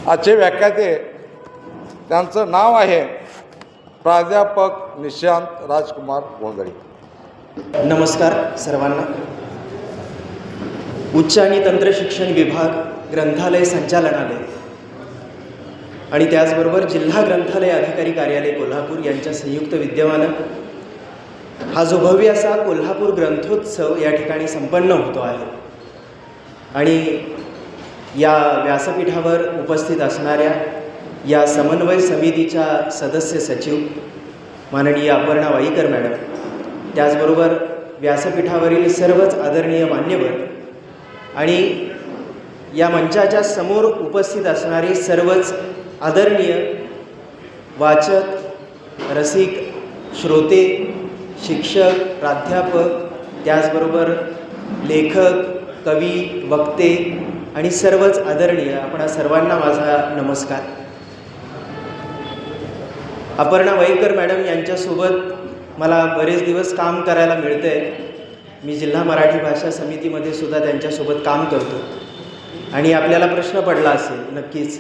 आजचे व्याख्याते त्यांचं नाव आहे प्राध्यापक निशांत राजकुमार गोंधळी. नमस्कार सर्वांना. उच्च आणि तंत्र शिक्षण विभाग, ग्रंथालय संचालनालय आणि त्याचबरोबर जिल्हा ग्रंथालय अधिकारी कार्यालय कोल्हापूर यांच्या संयुक्त विद्यमानं हा जो भव्य असा कोल्हापूर ग्रंथोत्सव या ठिकाणी संपन्न होतो आहे. आणि या व्यासपीठावर उपस्थित असणाऱ्या या समन्वय समितीच्या सदस्य सचिव माननीय अपर्णा वाईकर मॅडम, त्याचबरोबर व्यासपीठावरील सर्वच आदरणीय मान्यवर आणि या मंचाच्या समोर उपस्थित असणारे सर्वच आदरणीय वाचक, रसिक, श्रोते, शिक्षक, प्राध्यापक, त्याचबरोबर लेखक, कवी, वक्ते आणि सर्वच आदरणीय, आपणा सर्वांना माझा नमस्कार. अपर्णा वाईकर मॅडम यांच्यासोबत मला बरेच दिवस काम करायला मिळतं आहे. मी जिल्हा मराठी भाषा समितीमध्ये सुद्धा त्यांच्यासोबत काम करतो. आणि आपल्याला प्रश्न पडला असेल नक्कीच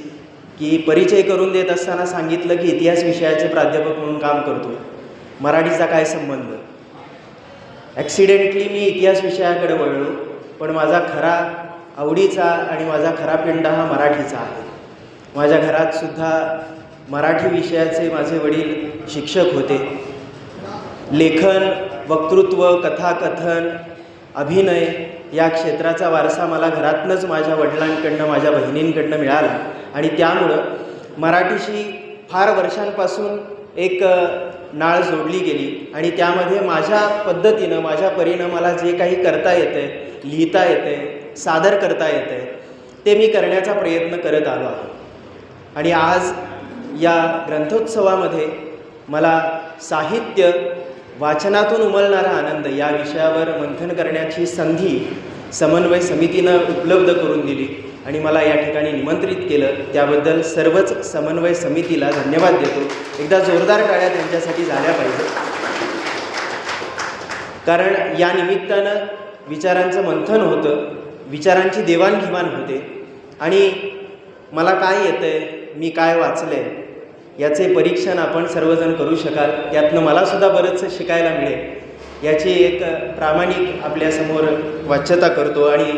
की परिचय करून देत असताना सांगितलं की इतिहास विषयाचे प्राध्यापक म्हणून काम करतो, मराठीचा काय संबंध. ॲक्सिडेंटली मी इतिहास विषयाकडे वळलो, पण माझा खरा आवडीचा आणि माझा खरा पिंडा हा मराठीचा आहे. माझ्या घरात सुद्धा मराठी विषयाचे माझे वडील शिक्षक होते. लेखन, वक्तृत्व, कथाकथन, अभिनय या क्षेत्राचा वारसा मला घरातूनच माझ्या वडिलांकडनं, माझ्या बहिणींकडनं मिळाला. आणि त्यामुळं मराठीशी फार वर्षांपासून एक नाळ जोडली गेली. आणि त्यामध्ये माझ्या पद्धतीनं, माझ्या परीनं मला जे काही करता येतं आहे, लिहिता येतं आहे, सादर करता येतं आहे, ते मी करण्याचा प्रयत्न करत आलो आहे. आणि आज या ग्रंथोत्सवामध्ये मला साहित्य, वाचनातून उमलणारा आनंद या विषयावर मंथन करण्याची संधी समन्वय समितीनं उपलब्ध करून दिली आणि मला या ठिकाणी निमंत्रित केलं. त्याबद्दल सर्वच समन्वय समितीला धन्यवाद देतो. एकदा जोरदार टाळ्या त्यांच्यासाठी झाल्या पाहिजे, कारण या निमित्तानं विचारांचं मंथन होतं, विचारांची देवाणघेवाण होते. आणि मला काय येतं आहे, मी काय वाचलं आहे, याचे परीक्षण आपण सर्वजण करू शकाल. त्यातनं मलासुद्धा बरंचसं शिकायला मिळेल याची एक प्रामाणिक आपल्यासमोर वाच्यता करतो आणि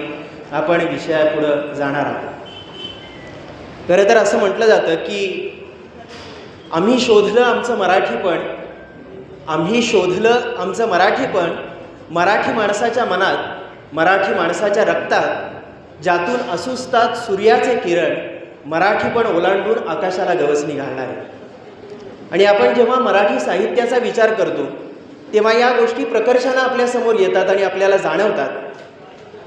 आपण विषयापुढं जाणार आहोत. खरं तर असं म्हटलं जातं की आम्ही शोधलं आमचं मराठीपण, आम्ही शोधलं आमचं मराठीपण, मराठी माणसाच्या मनात, मराठी माणसाच्या रक्तात, ज्यातून असुसतात सूर्याचे किरण, मराठीपण ओलांडून आकाशाला गवसणी घालणारे. आणि आपण जेव्हा मराठी साहित्याचा विचार करतो तेव्हा या गोष्टी प्रकर्षानं आपल्यासमोर येतात आणि आपल्याला जाणवतात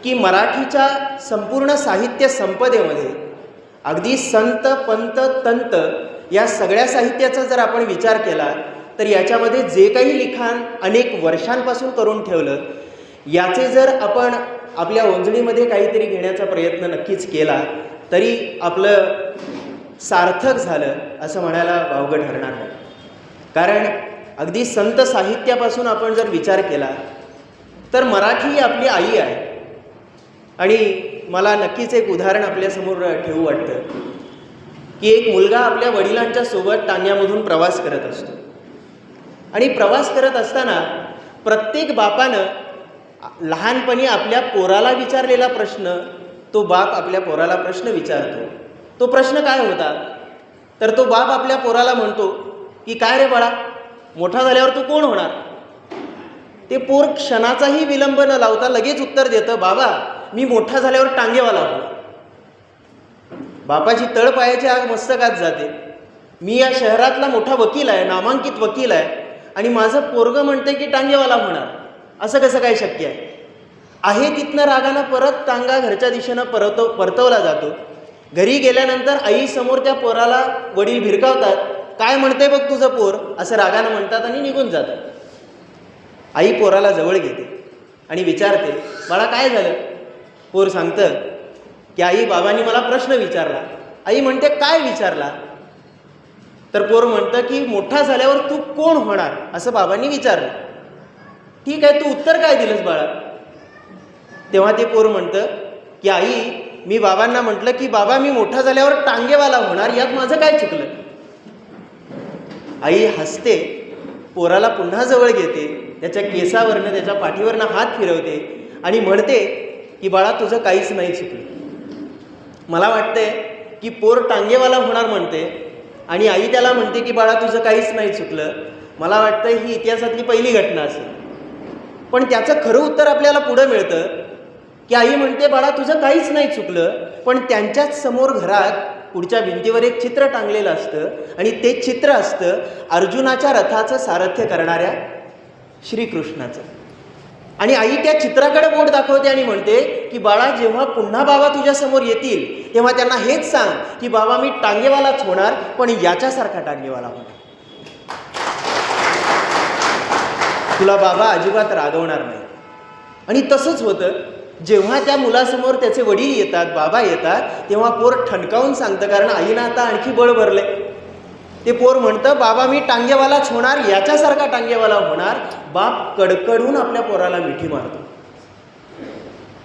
की मराठीच्या संपूर्ण साहित्य संपदेमध्ये अगदी संत, पंत, तंत या सगळ्या साहित्याचा जर आपण विचार केला तर याच्यामध्ये जे काही लिखाण अनेक वर्षांपासून करून ठेवलं, याचे जर आपण आपल्या ओंजळीमध्ये काहीतरी घेण्याचा प्रयत्न नक्कीच केला तरी आपलं सार्थक झालं असं म्हणायला वावगं ठरणार नाही. कारण अगदी संत साहित्यापासून आपण जर विचार केला तर मराठी ही आपली आई आहे. आणि मला नक्कीच एक उदाहरण आपल्यासमोर ठेवू वाटतं की एक मुलगा आपल्या वडिलांच्या सोबत टांग्यामधून प्रवास करत असतो. आणि प्रवास करत असताना प्रत्येक बापानं लहानपणी आपल्या पोराला विचारलेला प्रश्न तो बाप आपल्या पोराला प्रश्न विचारतो. तो प्रश्न काय होता, तर तो बाप आपल्या पोराला म्हणतो की काय रे बाळा, मोठा झाल्यावर तू कोण होणार. ते पोर क्षणाचाही विलंब न लावता लगेच उत्तर देतं, बाबा मी मोठा झाल्यावर टांगेवाला होणार. बापाची तळपायाची आग मस्तकात जाते. मी या शहरातला मोठा वकील आहे, नामांकित वकील आहे, आणि माझं पोरगं म्हणते की टांगेवाला होणार. असं कसं काय शक्य आहे. तिथनं रागानं परत टांगा घरच्या दिशेनं परतवला जातो. घरी गेल्यानंतर आईसमोर त्या पोराला वडील भिरकावतात, काय म्हणते बघ तुझं पोर, असं रागानं म्हणतात आणि निघून जातात. आई पोराला जवळ घेते आणि विचारते, बाळा काय झालं. पोर सांगतं की आई, बाबांनी मला प्रश्न विचारला. आई म्हणते काय विचारला. तर पोर म्हणतं की मोठा झाल्यावर तू कोण होणार असं बाबांनी विचारलं. ठीक आहे, तू उत्तर काय दिलंस बाळा. तेव्हा ते पोर म्हणतं की आई, मी बाबांना म्हटलं की बाबा मी मोठा झाल्यावर टांगेवाला होणार, यात माझं काय चुकलं? आई हसते, पोराला पुन्हा जवळ घेते, त्याच्या केसावरनं त्याच्या पाठीवरनं हात फिरवते आणि म्हणते की बाळा तुझं काहीच नाही चुकलं. मला वाटतंय की पोर टांगेवाला होणार म्हणते आणि आई त्याला म्हणते की बाळा तुझं काहीच नाही चुकलं. मला वाटतं ही इतिहासातली पहिली घटना असेल. पण त्याचं खरं उत्तर आपल्याला पुढं मिळतं की आई म्हणते बाळा तुझं काहीच नाही चुकलं, पण त्यांच्याच समोर घरात पुढच्या भिंतीवर एक चित्र टांगलेलं असतं आणि ते चित्र असतं अर्जुनाच्या रथाचं सारथ्य करणाऱ्या श्रीकृष्णाचं. आणि आई त्या चित्राकडे बोट दाखवते आणि म्हणते की बाळा जेव्हा पुन्हा बाबा तुझ्यासमोर येतील तेव्हा त्यांना हेच सांग की बाबा मी टांगेवालाच होणार, पण याच्यासारखा टांगेवाला होणार. तुला बाबा अजिबात रागवणार नाही. आणि तसंच होतं. जेव्हा त्या मुलासमोर त्याचे वडील येतात, बाबा येतात, तेव्हा पोर ठणकावून सांगतं, कारण आईनं आता आणखी बळ भरले. ते पोर म्हणतं बाबा मी टांगेवालाच होणार, याच्यासारखा टांगेवाला होणार. बाप कडकडून आपल्या पोराला मिठी मारतो.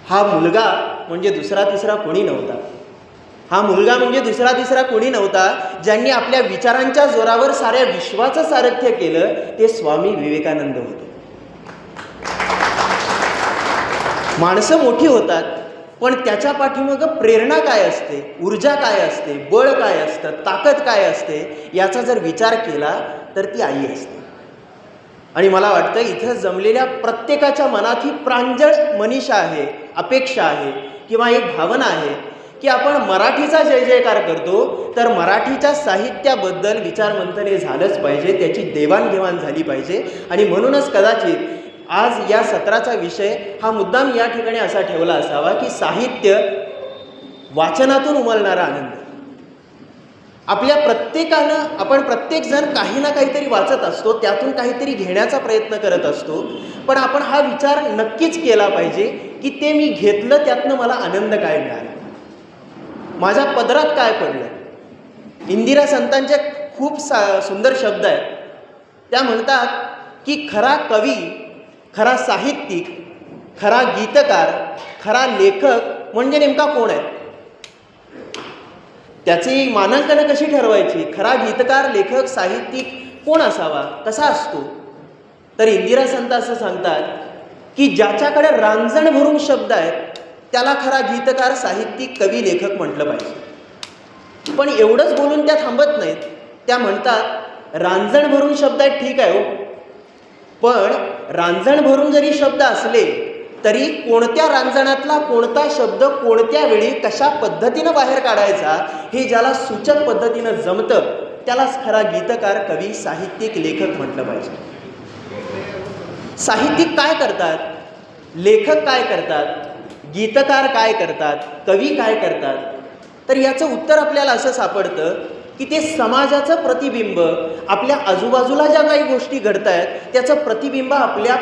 हा मुलगा म्हणजे दुसरा तिसरा कोणी नव्हता. हा मुलगा म्हणजे दुसरा तिसरा कोणी नव्हता. ज्यांनी आपल्या विचारांच्या जोरावर साऱ्या विश्वाचं सारथ्य केलं ते स्वामी विवेकानंद होते. माणसं मोठी होतात, पण त्याच्या पाठीमागं प्रेरणा काय असते, ऊर्जा काय असते, बळ काय असतं, ताकद काय असते, याचा जर विचार केला तर ती आई असते. आणि मला वाटतं इथं जमलेल्या प्रत्येकाच्या मनात ही प्रांजळ मनीषा आहे, अपेक्षा आहे किंवा एक भावना आहे की आपण मराठीचा जय जयकार करतो तर मराठीच्या साहित्याबद्दल विचारमंथन झालंच पाहिजे, त्याची देवाणघेवाण झाली पाहिजे. आणि म्हणूनच कदाचित आज या सत्राचा विषय हा मुद्दाम या ठिकाणी असा ठेवला असावा की साहित्य वाचनातून उमलणारा आनंद. आपल्या प्रत्येकानं आपण प्रत्येकजण काही ना काहीतरी वाचत असतो, त्यातून काहीतरी घेण्याचा प्रयत्न करत असतो. पण आपण हा विचार नक्कीच केला पाहिजे की ते मी घेतलं, त्यातनं मला आनंद काय मिळाला, माझ्या पदरात काय पडलं. इंदिरा संतांचे खूप सुंदर शब्द आहेत. त्या म्हणतात की खरा कवी, खरा साहित्यिक, खरा गीतकार, खरा लेखक म्हणजे नेमका कोण आहे, त्याची मानांकनं कशी ठरवायची, खरा गीतकार, लेखक, साहित्यिक कोण असावा, कसा असतो. तर इंदिरा संत असं सांगतात की ज्याच्याकडे रांजण भरून शब्द आहेत त्याला खरा गीतकार, साहित्यिक, कवी, लेखक म्हटलं पाहिजे. पण एवढंच बोलून त्या थांबत नाहीत. त्या म्हणतात रांजण भरून शब्द आहेत ठीक आहे हो, पण रांजण भरून जरी शब्द असले तरी कोणत्या रांजणातला कोणता शब्द कोणत्या वेळी कशा पद्धतीनं बाहेर काढायचा हे ज्याला सूचक पद्धतीनं जमतं त्यालाच खरा गीतकार, कवी, साहित्यिक, लेखक म्हटलं पाहिजे. साहित्यिक काय करतात, लेखक काय करतात, गीतकार काय करतात, कवी काय करतात, तर याचं उत्तर आपल्याला असं सापडतं की ते समाजाचं प्रतिबिंब, आपल्या आजूबाजूला ज्या काही गोष्टी घडत आहेत त्याचं प्रतिबिंब आपल्या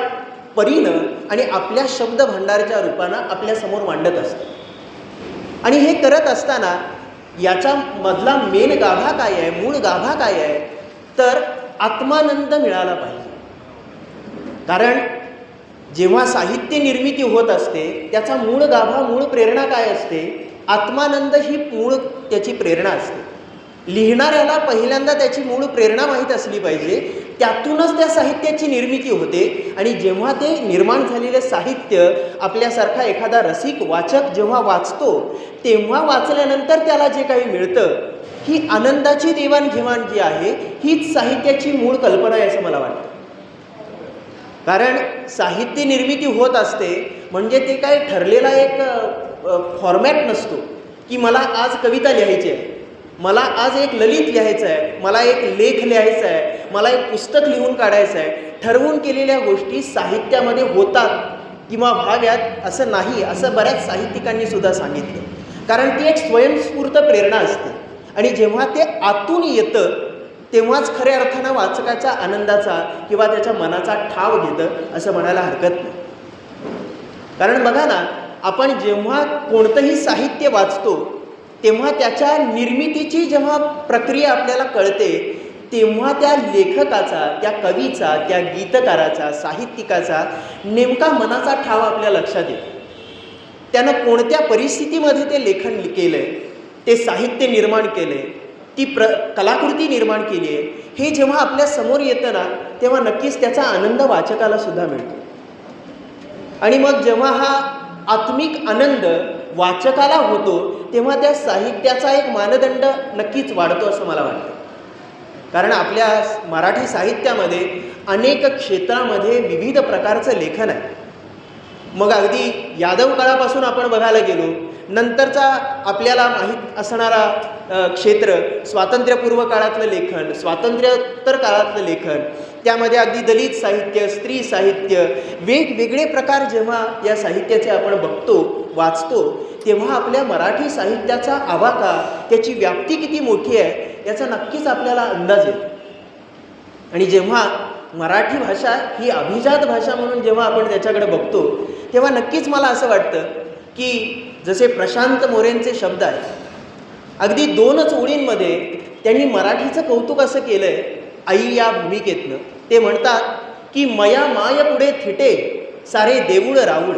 परीनं आणि आपल्या शब्द भंडारच्या रूपानं आपल्यासमोर मांडत असतं. आणि हे करत असताना याच्या मधला मेन गाभा काय आहे, मूळ गाभा काय आहे, तर आत्मानंद मिळाला पाहिजे. कारण जेव्हा साहित्य निर्मिती होत असते त्याचा मूळ गाभा, मूळ प्रेरणा काय असते, आत्मानंद ही मूळ त्याची प्रेरणा असते. लिहिणाऱ्याला पहिल्यांदा त्याची मूळ प्रेरणा माहीत असली पाहिजे, त्यातूनच त्या साहित्याची निर्मिती होते. आणि जेव्हा ते निर्माण झालेलं साहित्य आपल्यासारखा एखादा रसिक वाचक जेव्हा वाचतो तेव्हा वाचल्यानंतर त्याला जे काही मिळतं ही आनंदाची देवाणघेवाण जी आहे हीच साहित्याची मूळ कल्पना आहे असं मला वाटतं. कारण साहित्य निर्मिती होत असते म्हणजे ते काय ठरलेला एक फॉर्मॅट नसतो की मला आज कविता लिहायची आहे, मला आज एक ललित लिहायचं आहे, मला एक लेख लिहायचा आहे, मला एक पुस्तक लिहून काढायचं आहे. ठरवून केलेल्या गोष्टी साहित्यामध्ये होतात किंवा व्हाव्यात असं नाही, असं बऱ्याच साहित्यिकांनी सुद्धा सांगितलं. कारण ती एक स्वयंस्फूर्त प्रेरणा असते आणि जेव्हा ते आतून येतं तेव्हाच खऱ्या अर्थानं वाचकाच्या आनंदाचा किंवा त्याच्या मनाचा ठाव घेतं असं म्हणायला हरकत नाही. कारण बघा ना, आपण जेव्हा कोणतंही साहित्य वाचतो तेव्हा त्याच्या निर्मितीची जेव्हा प्रक्रिया आपल्याला कळते तेव्हा त्या लेखकाचा, त्या कवीचा, त्या गीतकाराचा, साहित्यिकाचा नेमका मनाचा ठाव आपल्या लक्षात येतो. त्यानं कोणत्या परिस्थितीमध्ये ते लेखन केलं आहे, ते साहित्य निर्माण केलं आहे, ती कलाकृती निर्माण केली आहे, हे जेव्हा आपल्या समोर येतं ना, तेव्हा नक्कीच त्याचा आनंद वाचकाला सुद्धा मिळतो. आणि मग जेव्हा हा आत्मिक आनंद वाचकाला होतो, तेव्हा त्या साहित्याचा एक मानदंड नक्कीच वाढतो असं मला वाटतं. कारण आपल्या मराठी साहित्यामध्ये अनेक क्षेत्रामध्ये विविध प्रकारचं लेखन आहे. मग अगदी यादव काळापासून आपण बघायला गेलो, नंतरचा आपल्याला माहीत असणारा क्षेत्र स्वातंत्र्यपूर्व काळातलं लेखन, स्वातंत्र्योत्तर काळातलं लेखन, त्यामध्ये अगदी दलित साहित्य, स्त्री साहित्य, वेगवेगळे प्रकार जेव्हा या साहित्याचे आपण बघतो, वाचतो, तेव्हा आपल्या मराठी साहित्याचा आवाका, त्याची व्याप्ती किती मोठी आहे याचा नक्कीच आपल्याला अंदाज येतो. आणि जेव्हा मराठी भाषा ही अभिजात भाषा म्हणून जेव्हा आपण त्याच्याकडे बघतो, तेव्हा नक्कीच मला असं वाटतं की जसे प्रशांत मोरेंचे शब्द आहेत, अगदी 2च ओळींमध्ये त्यांनी मराठीचं कौतुक असं केलं आहे आई या भूमिकेतनं. ते म्हणतात की मया माय पुढे थिटे सारे देऊळ राऊळ,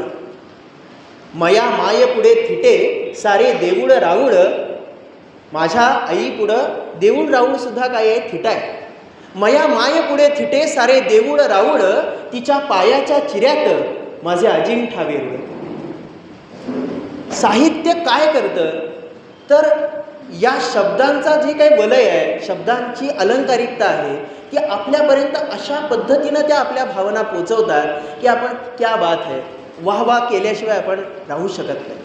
मया माय पुढे थिटे सारे देऊळ राऊळ, माझ्या आई पुढं देऊळ राऊळ सुद्धा काय आहे, थिटा आहे. मया माय पुढे थिटे सारे देऊळ राऊळ, तिच्या पायाच्या चिऱ्यात माझे अजिंठा वेरूळ. साहित्य काय करतं तर या शब्दांचा जे काही वलय आहे, शब्दांची अलंकारिकता आहे, ती आपल्यापर्यंत अशा पद्धतीनं त्या आपल्या भावना पोचवतात की आपण क्या बात है, वाह वाह केल्याशिवाय आपण राहू शकत नाही.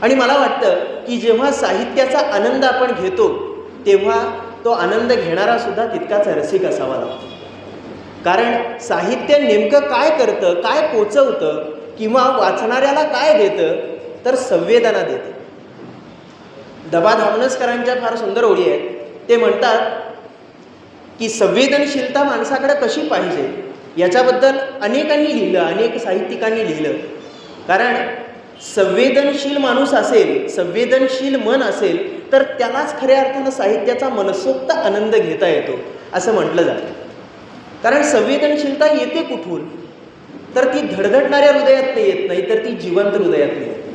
आणि मला वाटतं की जेव्हा साहित्याचा आनंद आपण घेतो, तेव्हा तो आनंद घेणारा सुद्धा तितकाच रसिक असावा लागतो. कारण साहित्य नेमकं काय करतं, काय पोचवतं, किंवा वाचणाऱ्याला काय देतं तर संवेदना देतं. दबा धामणसकरांच्या फार सुंदर ओळी आहेत. ते म्हणतात की संवेदनशीलता माणसाकडे कशी पाहिजे याच्याबद्दल अनेकांनी लिहिलं, अनेक साहित्यिकांनी लिहिलं. कारण संवेदनशील माणूस असेल, संवेदनशील मन असेल तर त्यालाच खऱ्या अर्थानं साहित्याचा मनसोक्त आनंद घेता येतो असं म्हटलं जातं. कारण संवेदनशीलता येते कुठून तर ती धडधडणाऱ्या हृदयात येत नाही, तर ती जिवंत हृदयात येते.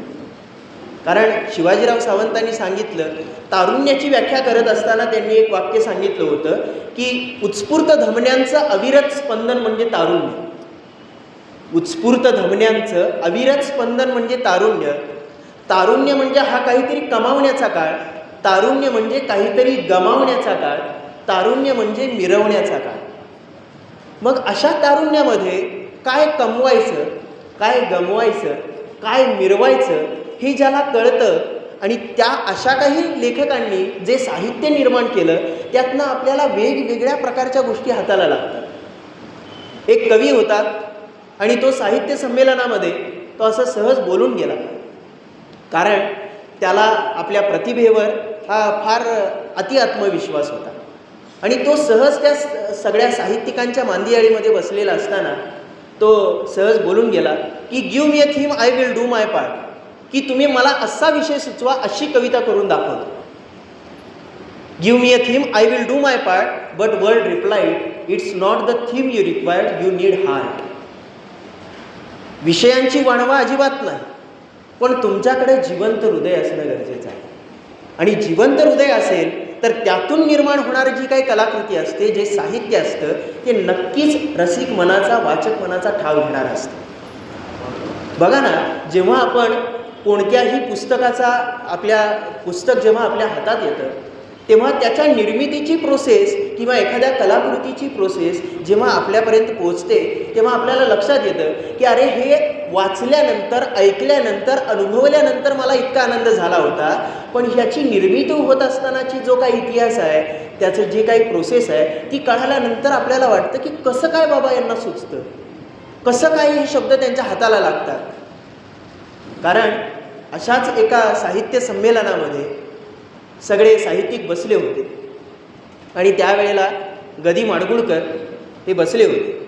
कारण शिवाजीराव सावंतांनी सांगितलं, तारुण्याची व्याख्या करत असताना त्यांनी एक वाक्य सांगितलं होतं की उत्स्फूर्त धमन्यांचं अविरत स्पंदन म्हणजे तारुण्य. उत्स्फूर्त धमन्यांचं अविरत स्पंदन म्हणजे तारुण्य. तारुण्य म्हणजे हा काहीतरी कमावण्याचा काळ, तारुण्य म्हणजे काहीतरी गमावण्याचा काळ, तारुण्य म्हणजे मिरवण्याचा काळ. मग अशा तारुण्यामध्ये काय कमवायचं, काय गमवायचं, काय मिरवायचं हे ज्याला कळतं, आणि त्या अशा काही लेखकांनी जे साहित्य निर्माण केलं, त्यातनं आपल्याला वेगवेगळ्या प्रकारच्या गोष्टी हाताला लागतात. एक कवी होता आणि तो साहित्य संमेलनामध्ये तो असं सहज बोलून गेला, कारण त्याला आपल्या प्रतिभेवर हा फार अतिआत्मविश्वास होता. आणि तो सहज त्या सगळ्या साहित्यिकांच्या मांदियाळीमध्ये बसलेला असताना तो सहज बोलून गेला की give me a theme I will do my part, की तुम्ही मला असा विषय सुचवा, अशी कविता करून दाखवतो. Give me a theme I will do my part but world replied it's not the theme you required, you need heart. विषयांची वाणवा अजिबात नाही, पण तुमच्याकडे जिवंत हृदय असणं गरजेचं आहे. आणि जिवंत हृदय असेल तर त्यातून निर्माण होणारी जी काही कलाकृती असते, जे साहित्य असतं, ते नक्कीच रसिक मनाचा, वाचक मनाचा ठाव घेणारं असतं. बघा ना, जेव्हा आपण कोणत्याही पुस्तक जेव्हा आपल्या हातात येतं, तेव्हा त्याच्या निर्मितीची प्रोसेस किंवा एखाद्या कलाकृतीची प्रोसेस जेव्हा आपल्यापर्यंत पोहोचते, तेव्हा आपल्याला लक्षात येतं की अरे, हे वाचल्यानंतर, ऐकल्यानंतर, अनुभवल्यानंतर मला इतका आनंद झाला होता, पण ह्याची निर्मिती होत असतानाची जो काही इतिहास आहे, त्याचं जे काही प्रोसेस आहे, ती कळाल्यानंतर आपल्याला वाटतं की कसं काय बाबा यांना सुचतं, कसं काय हे शब्द त्यांच्या हाताला लागतात. कारण अशाच एका साहित्य संमेलनामध्ये सगळे साहित्यिक बसले होते आणि त्यावेळेला गदी माडगुळकर हे बसले होते.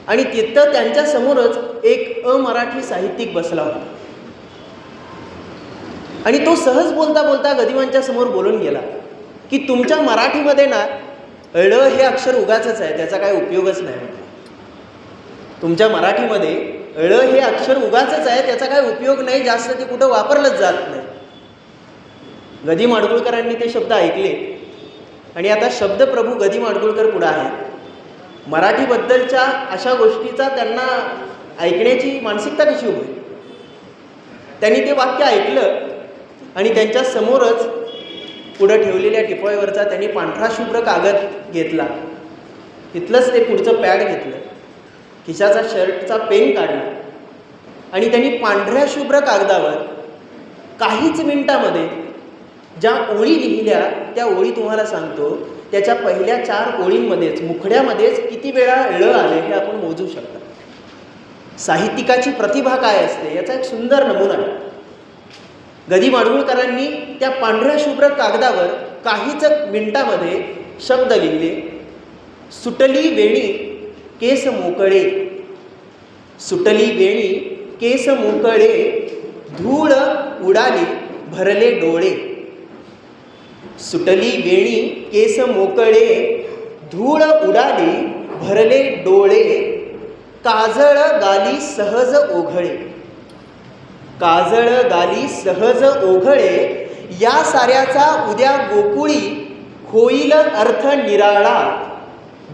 आणि तिथं त्यांच्यासमोरच एक अमराठी साहित्यिक बसला होता. आणि तो सहज बोलता बोलता गदिमांच्या समोर बोलून गेला की तुमच्या मराठीमध्ये ना ळ हे अक्षर उगाचच आहे, त्याचा काही उपयोगच नाही. तुमच्या मराठीमध्ये ळ हे अक्षर उगाचच आहे, त्याचा काय उपयोग नाही, जास्त ते कुठं वापरलंच जात नाही. गदी माडगुळकरांनी ते शब्द ऐकले आणि आता शब्दप्रभू गदी माडगुळकर पुढं आहेत. मराठीबद्दलच्या अशा गोष्टीचा त्यांना ऐकण्याची मानसिकता कशी होईल? त्यांनी ते वाक्य ऐकलं आणि त्यांच्या समोरच पुढं ठेवलेल्या टिपॉयवरचा त्यांनी पांढरा शुभ्र कागद घेतला, तिथलंच ते पुढचं पॅड घेतलं, खिशाचा शर्टचा पेन काढला आणि त्यांनी पांढऱ्या शुभ्र कागदावर काहीच मिनिटामध्ये ज्या ओळी लिहिल्या त्या ओळी तुम्हाला सांगतो. त्याच्या पहिल्या 4 ओळींमध्येच, मुखड्यामध्येच किती वेळा ळ आले हे आपण मोजू शकता. साहित्यिकाची प्रतिभा काय असते याचा एक सुंदर नमुना आहे. गदी माडगुळकरांनी त्या पांढऱ्या शुभ्र कागदावर काहीच मिनिटामध्ये शब्द लिहिले. सुटली वेणी केस मोकळे, सुटली वेणी केस मोकळे, धूळ उडाली भरले डोळे. सुटली वेणी केस मोकळे, धूळ उडाली भरले डोळे, काजळ गाली सहज ओघळे, काजळ गाली सहज ओघळे, या साऱ्याचा उद्या गोकुळी होईल अर्थ निराळा,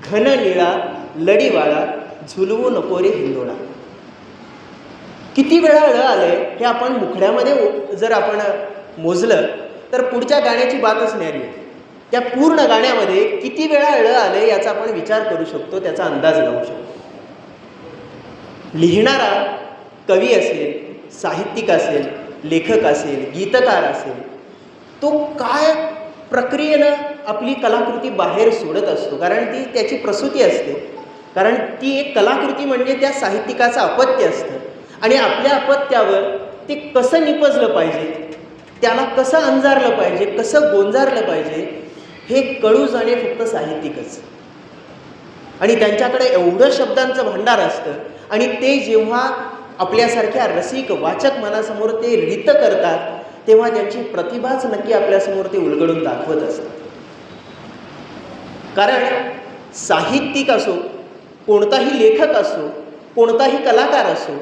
घन निळा लढीवाळा झुलवू नको रे हिंदोळा. किती वेळा ळ आलंय हे आपण मुखड्यामध्ये जर आपण मोजलं तर पुढच्या गाण्याची बातच न्यारी आहे. त्या पूर्ण गाण्यामध्ये किती वेळा ळ आले याचा आपण विचार करू शकतो, त्याचा अंदाज लावू शकतो. लिहिणारा कवी असेल, साहित्यिक असेल, लेखक असेल, गीतकार असेल, तो काय प्रक्रियेनं आपली कलाकृती बाहेर सोडत असतो, कारण ती त्याची प्रसूती असते. कारण ती एक कलाकृती म्हणजे त्या साहित्यिकाचं अपत्य असतं आणि आपल्या अपत्यावर ते कसं निपजलं पाहिजे, त्याला कसं अंजारलं पाहिजे, कसं गोंजारलं पाहिजे हे कळू जाणे फक्त साहित्यिकच. आणि त्यांच्याकडे एवढं शब्दांचं भांडार असतं आणि ते जेव्हा आपल्यासारख्या रसिक वाचक मनासमोर ते रित करतात तेव्हा त्यांची प्रतिभाच नक्की आपल्यासमोर ते उलगडून दाखवत असतात. कारण साहित्यिक असो, कोणताही लेखक असो, कोणताही कलाकार असो,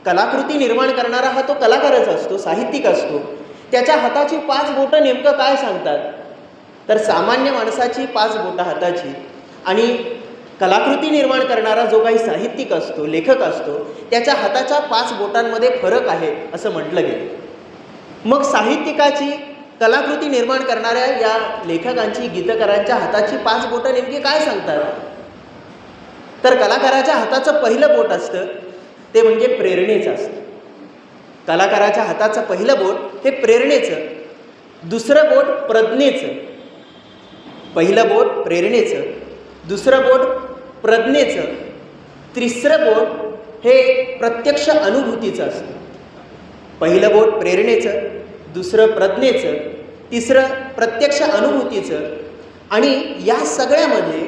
कलाकृती निर्माण करणारा हा तो कलाकारच असतो, साहित्यिक असतो. त्याच्या हाताची 5 बोटं नेमकं काय सांगतात? तर सामान्य माणसाची 5 बोटं हाताची आणि कलाकृती निर्माण करणारा जो काही साहित्यिक असतो, लेखक असतो, त्याच्या हाताच्या 5 बोटांमध्ये फरक आहे असं म्हटलं गेलं. मग साहित्यिकाची, कलाकृती निर्माण करणाऱ्या या लेखकांची, गीतकारांच्या हाताची 5 बोटं नेमकी काय सांगतात? तर कलाकाराच्या हाताचं पहिलं बोट असतं ते म्हणजे प्रेरणेचं असतं. कलाकाराच्या हाताचं पहिलं बोट हे प्रेरणेचं, दुसरं बोट प्रज्ञेचं. पहिलं बोट प्रेरणेचं, दुसरं बोट प्रज्ञेचं, तिसरं बोट हे प्रत्यक्ष अनुभूतीचं असतं. पहिलं बोट प्रेरणेचं, दुसरं प्रज्ञेचं, तिसरं प्रत्यक्ष अनुभूतीचं आणि या सगळ्यामध्ये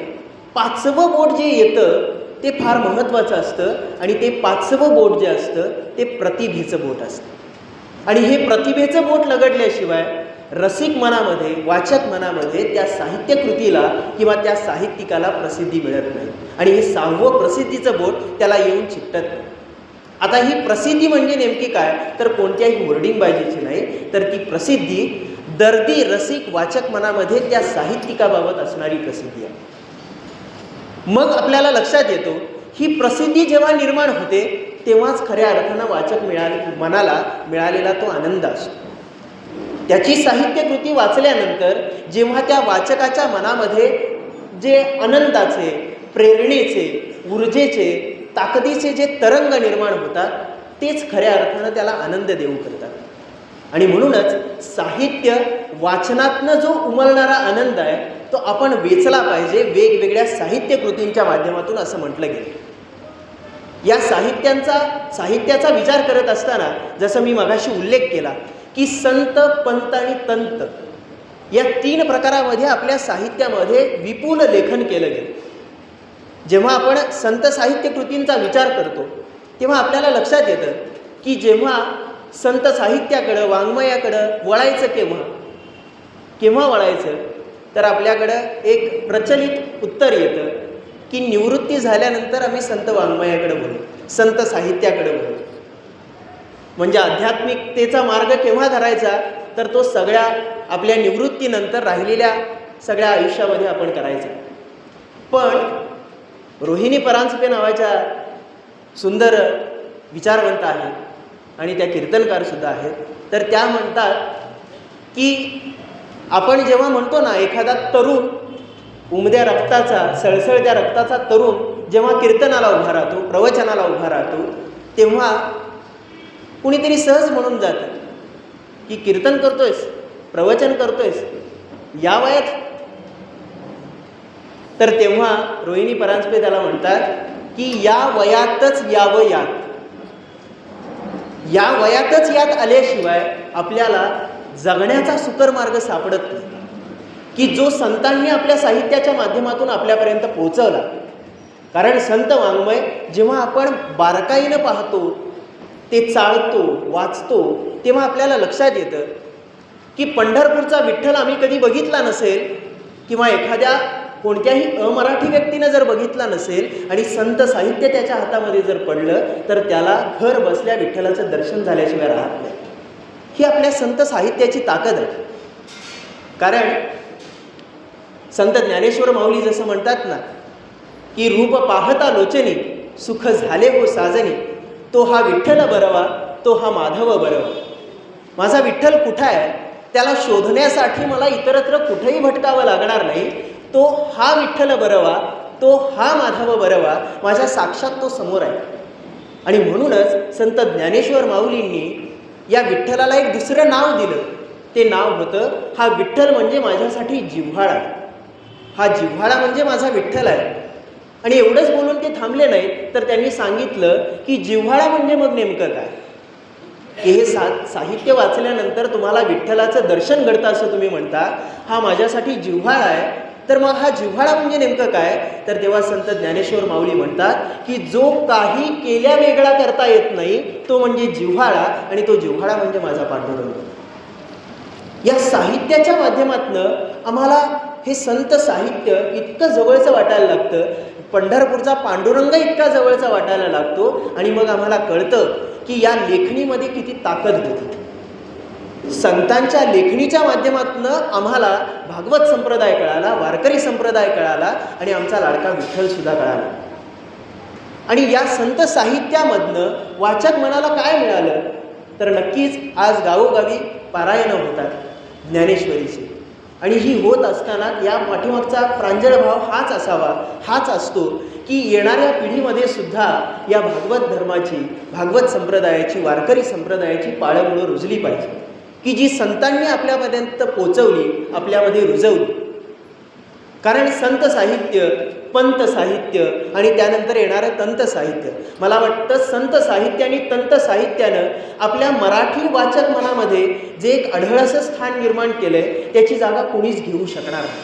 5वं बोट जे येतं ते फार महत्त्वाचं असतं आणि ते 5वं बोट जे असतं ते प्रतिभेचं बोट असतं. आणि हे प्रतिभेचं बोट लगडल्याशिवाय रसिक मनामध्ये, वाचक मनामध्ये त्या साहित्यकृतीला किंवा त्या साहित्यिकाला प्रसिद्धी मिळत नाही आणि हे 6वं प्रसिद्धीचं बोट त्याला येऊन चिकटत नाही. आता ही प्रसिद्धी म्हणजे नेमकी काय? तर कोणत्याही होर्डिंगबाजीची नाही, तर ती प्रसिद्धी दर्दी रसिक वाचक मनामध्ये त्या साहित्यिकाबाबत असणारी प्रसिद्धी आहे. मग आपल्याला लक्षात येतो ही प्रसिद्धी जेव्हा निर्माण होते तेव्हाच खऱ्या अर्थानं मनाला मिळालेला तो आनंद असतो. त्याची साहित्यकृती वाचल्यानंतर जेव्हा त्या वाचकाच्या मनामध्ये जे आनंदाचे, प्रेरणेचे, ऊर्जेचे, ताकदीचे जे तरंग निर्माण होतात तेच खऱ्या अर्थानं त्याला आनंद देऊ करतात. आणि म्हणूनच साहित्य वाचनातनं जो उमलणारा आनंद आहे तो आपण वेचला पाहिजे वेगवेगळ्या साहित्यकृतींच्या माध्यमातून असं म्हटलं गेलं. या साहित्याचा विचार करत असताना जसं मी मगाशी उल्लेख केला की संत, पंत आणि तंत या 3 प्रकारामध्ये आपल्या साहित्यामध्ये विपुल लेखन केलं गेलं. जेव्हा आपण संत साहित्यकृतींचा विचार करतो तेव्हा आपल्याला लक्षात येतं की जेव्हा संत साहित्याकडं, वाङ्मयाकडं वळायचं केव्हा वळायचं तर आपल्याकडं एक प्रचलित उत्तर येतं की निवृत्ती झाल्यानंतर आम्ही संत वाङ्मयाकडे वळू, संत साहित्याकडे वळू. म्हणजे आध्यात्मिकतेचा मार्ग केव्हा धरायचा, तर तो सगळ्या आपल्या निवृत्तीनंतर राहिलेल्या सगळ्या आयुष्यामध्ये आपण करायचा. पण रोहिणी परांजपे नावाच्या सुंदर विचारवंत आहेत आणि त्या कीर्तनकारसुद्धा आहेत. तर त्या म्हणतात की आपण जेव्हा म्हणतो ना, एखादा तरुण उमद्या रक्ताचा, सळसळत्या रक्ताचा तरुण जेव्हा कीर्तनाला उभा राहतो, प्रवचनाला उभा राहतो, तेव्हा कुणीतरी सहज म्हणून जातं की कीर्तन करतोयस, प्रवचन करतोयस या वयात. तर तेव्हा रोहिणी परांजपे त्याला म्हणतात की या वयातच यावं यात, या वयातच यात आल्याशिवाय आपल्याला जगण्याचा सुकर मार्ग सापडत नाही, की जो संतांनी आपल्या साहित्याच्या माध्यमातून आपल्यापर्यंत पोहोचवला. कारण संत वाङ्मय जेव्हा आपण बारकाईनं पाहतो, ते चाळतो, वाचतो, तेव्हा आपल्याला लक्षात येतं की पंढरपूरचा विठ्ठल आम्ही कधी बघितला नसेल किंवा एखाद्या कोणत्याही अमराठी व्यक्तीनं जर बघितला नसेल आणि संत साहित्य त्याच्या हातामध्ये जर पडलं, तर त्याला घर बसल्या विठ्ठलाचं दर्शन झाल्याशिवाय राहत नाही. ही आपल्या संत साहित्याची ताकद आहे. कारण संत ज्ञानेश्वर माऊली जसं म्हणतात ना की रूप पाहता लोचनी, सुख झाले हो साजनी, तो हा विठ्ठल बरवा, तो हा माधव बरवा. माझा विठ्ठल कुठं आहे त्याला शोधण्यासाठी मला इतरत्र कुठेही भटकावं लागणार नाही. तो हा विठ्ठल बरवा, तो हा माधव बरवा, माझ्या साक्षात तो समोर आहे. आणि म्हणूनच संत ज्ञानेश्वर माऊलींनी या विठ्ठलाला एक दुसरं नाव दिलं. ते नाव होतं, हा विठ्ठल म्हणजे माझ्यासाठी जिव्हाळा, हा जिव्हाळा म्हणजे माझा विठ्ठल आहे. आणि एवढंच बोलून ते थांबले नाहीत, तर त्यांनी सांगितलं की जिव्हाळा म्हणजे मग नेमकं काय, की हे साहित्य वाचल्यानंतर तुम्हाला विठ्ठलाचं दर्शन घडतं असं तुम्ही म्हणता, हा माझ्यासाठी जिव्हाळा आहे. तर मग हा जिव्हाळा म्हणजे नेमकं काय, तर तेव्हा संत ज्ञानेश्वर माऊली म्हणतात की जो काही केल्या वेगळा करता येत नाही तो म्हणजे जिव्हाळा, आणि तो जिव्हाळा म्हणजे माझा पांडुरंग. या साहित्याच्या माध्यमातनं आम्हाला हे संत साहित्य इतकं जवळचं वाटायला लागतं, पंढरपूरचा पांडुरंग इतका जवळचा वाटायला लागतो. आणि मग आम्हाला कळतं की या लेखणीमध्ये किती ताकद होती. संतांच्या लेखणीच्या माध्यमातून आम्हाला भागवत संप्रदाय कळाला, वारकरी संप्रदाय कळाला, आणि आमचा लाडका विठ्ठलसुद्धा कळाला. आणि या संत साहित्यामधनं वाचक मनाला काय मिळालं, तर नक्कीच आज गावोगावी पारायणं होतात ज्ञानेश्वरीची. आणि ही होत असताना या पाठीमागचा प्रांजळ भाव हाच असतो की येणाऱ्या पिढीमध्ये सुद्धा या भागवत धर्माची, भागवत संप्रदायाची, वारकरी संप्रदायाची पाळंमुळं रुजली पाहिजे, की जी संतांनी आपल्यापर्यंत पोचवली, आपल्यामध्ये रुजवली. कारण संत साहित्य, पंत साहित्य आणि त्यानंतर येणारं तंत साहित्य, मला वाटतं संत साहित्य आणि तंत साहित्यानं आपल्या मराठी वाचक मनामध्ये जे एक अढळसं स्थान निर्माण केलं आहे, त्याची जागा कोणीच घेऊ शकणार नाही.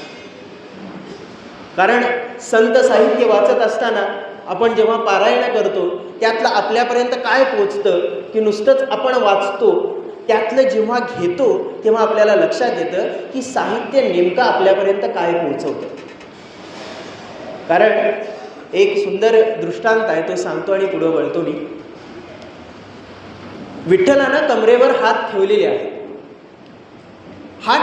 कारण संत साहित्य वाचत असताना आपण जेव्हा पारायण करतो, त्यातलं आपल्यापर्यंत काय पोचतं, की नुसतंच आपण वाचतो, त्यातलं जेव्हा घेतो तेव्हा आपल्याला लक्षात येतं की साहित्य नेमकं आपल्यापर्यंत काय पोहोचवतं. कारण एक सुंदर दृष्टांत आहे, तो सांगतो आणि पुढं वळतो मी. विठ्ठलानं कमरेवर हात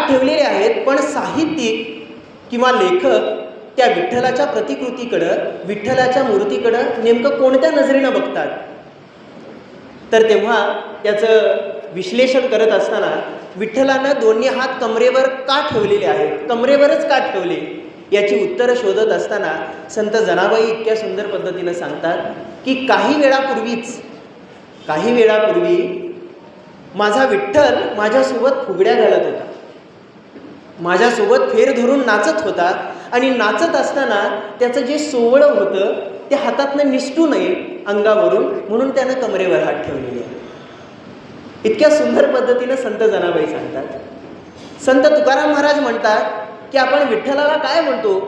ठेवलेले आहेत, पण साहित्यिक किंवा लेखक त्या विठ्ठलाच्या प्रतिकृतीकडं, विठ्ठलाच्या मूर्तीकडं नेमकं कोणत्या नजरेनं बघतात. तर तेव्हा त्याचं विश्लेषण करत असताना विठ्ठलानं दोन्ही हात कमरेवर का ठेवलेले आहेत, कमरेवरच का ठेवले, याची उत्तरं शोधत असताना संत जनाबाई इतक्या सुंदर पद्धतीनं सांगतात की काही वेळापूर्वी माझा विठ्ठल माझ्यासोबत फुगड्या घालत होता, माझ्यासोबत फेर धरून नाचत होता, आणि नाचत असताना त्याचं जे सोवळं होतं ते हातातनं निसटू नये अंगावरून, म्हणून त्यानं कमरेवर हात ठेवलेले आहे. इतक्या सुंदर पद्धतीनं संत जनाबाई सांगतात. संत तुकाराम महाराज म्हणतात की आपण विठ्ठलाला काय म्हणतो,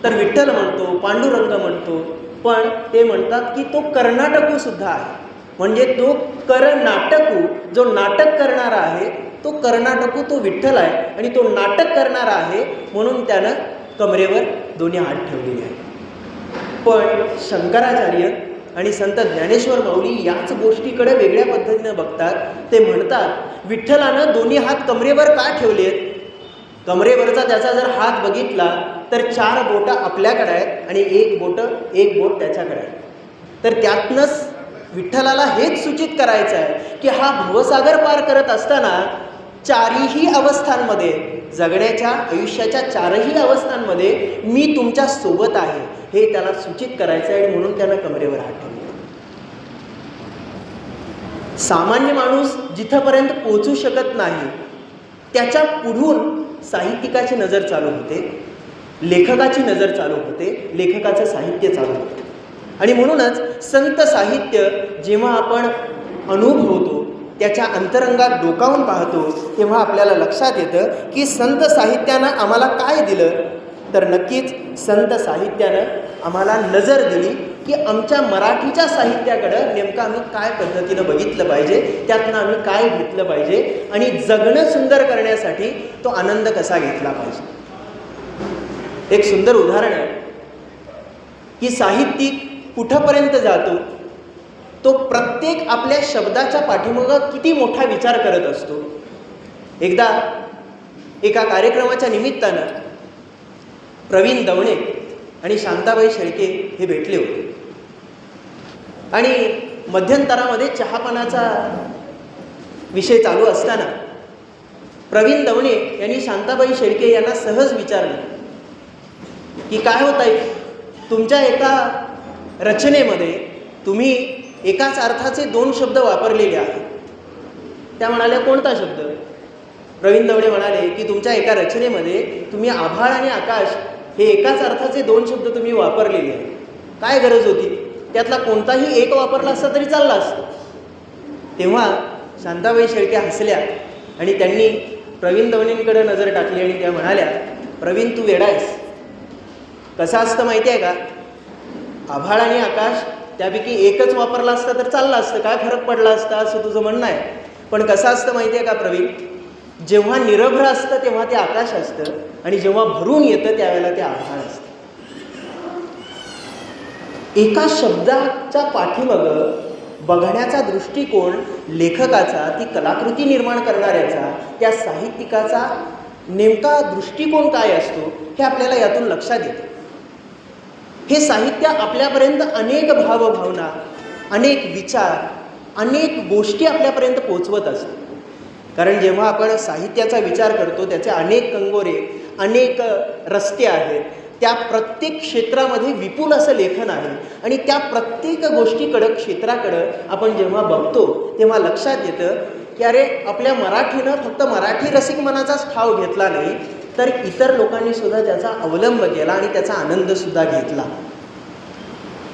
तर विठ्ठल म्हणतो, पांडुरंग म्हणतो, पण ते म्हणतात की तो कर्नाटकू सुद्धा आहे. म्हणजे तो कर्नाटकू, जो नाटक करणारा आहे, तो कर्नाटकू तो विठ्ठल आहे, आणि तो नाटक करणारा आहे, म्हणून त्यानं कमरेवर दोन्ही हात ठेवलेले आहेत. पण शंकराचार्य आणि संत ज्ञानेश्वर माऊली याच गोष्टीकडे वेगळ्या पद्धतीनं बघतात. ते म्हणतात विठ्ठलानं दोन्ही हात कमरेवर का ठेवलेत? कमरेवरचा त्याचा जर हात बघितला तर 4 बोटं आपल्याकडे आहेत आणि एक बोट त्याच्याकडे आहे. तर त्यातनंच विठ्ठलाला हेच सूचित करायचं आहे की हा भवसागर पार करत असताना 4ही अवस्थांमध्ये, जगण्याच्या आयुष्याच्या 4ही अवस्थांमध्ये मी तुमच्या सोबत आहे हे त्याला सूचित करायचं आहे. आणि म्हणून त्यानं कमरेवर हात ठेवले. सामान्य माणूस जिथपर्यंत पोहोचू शकत नाही त्याच्या पुढून साहित्यिकाची नजर चालू होते, लेखकाची नजर चालू होते, लेखकाचं साहित्य चालू होते. आणि म्हणूनच संत साहित्य जेव्हा आपण अनुभवतो, त्याच्या अंतरंगात डोकावून पाहतो, तेव्हा आपल्याला लक्षात येतं की संत साहित्यानं आम्हाला काय दिलं. तर नक्कीच संत साहित्यानं आम्हाला नजर दिली की आमच्या मराठीच्या साहित्याकडं नेमकं आम्ही काय पद्धतीनं बघितलं पाहिजे, त्यातनं आम्ही काय घेतलं पाहिजे आणि जगणं सुंदर करण्यासाठी तो आनंद कसा घेतला पाहिजे. एक सुंदर उदाहरण आहे की साहित्यिक कुठंपर्यंत जातो, तो प्रत्येक आपल्या शब्दाच्या पाठीमागं किती मोठा विचार करत असतो. एकदा एका कार्यक्रमाच्या निमित्तानं प्रवीण दवणे आणि शांताबाई शेळके हे भेटले होते. आणि मध्यंतरामध्ये चहापानाचा विषय चालू असताना प्रवीण दवणे यांनी शांताबाई शेळके यांना सहज विचारलं की काय होत आहे, तुमच्या एका रचनेमध्ये तुम्ही एकाच अर्थाचे 2 शब्द वापरलेले आहेत. त्या म्हणाल्या कोणता शब्द? प्रवीण दवणे म्हणाले की तुमच्या एका रचनेमध्ये तुम्ही आभाळ आणि आकाश हे एकाच अर्थाचे 2 शब्द तुम्ही वापरलेले आहेत. काय गरज होती? त्यातला कोणताही एक वापरला असता तरी चालला असतं. तेव्हा शांताबाई शेळके हसल्या आणि त्यांनी प्रवीण दवणेंकडे नजर टाकली आणि त्या म्हणाल्या, प्रवीण तू वेडा आहेस. कसं असतं माहिती आहे का, आभाळ आणि आकाश त्यापैकी एकच वापरला असता तर चाललं असतं, काय फरक पडला असता असं तुझं म्हणणं आहे. पण कसं असतं माहिती आहे का प्रवीण, जेव्हा निरभ्र असतं तेव्हा ते आकाश असतं आणि जेव्हा भरून येतं त्यावेळेला ते आभाळ असतं. एका शब्दाच्या पाठीमागं बघण्याचा दृष्टिकोन लेखकाचा, ती कलाकृती निर्माण करणाऱ्याचा, त्या साहित्यिकाचा नेमका दृष्टिकोन काय असतो हे आपल्याला यातून लक्षात येतं. हे साहित्य आपल्यापर्यंत अनेक भावभावना, अनेक विचार, अनेक गोष्टी आपल्यापर्यंत पोचवत असतं. कारण जेव्हा आपण साहित्याचा विचार करतो त्याचे अनेक कंगोरे, अनेक रस्ते आहेत. त्या प्रत्येक क्षेत्रामध्ये विपुल असं लेखन आहे आणि त्या प्रत्येक गोष्टीकडं, क्षेत्राकडं आपण जेव्हा बघतो तेव्हा लक्षात येतं की अरे आपल्या मराठीनं फक्त मराठी रसिक मनाचाच ठाव घेतला नाही तर इतर लोकांनी सुद्धा त्याचा अवलंब केला आणि त्याचा आनंदसुद्धा घेतला.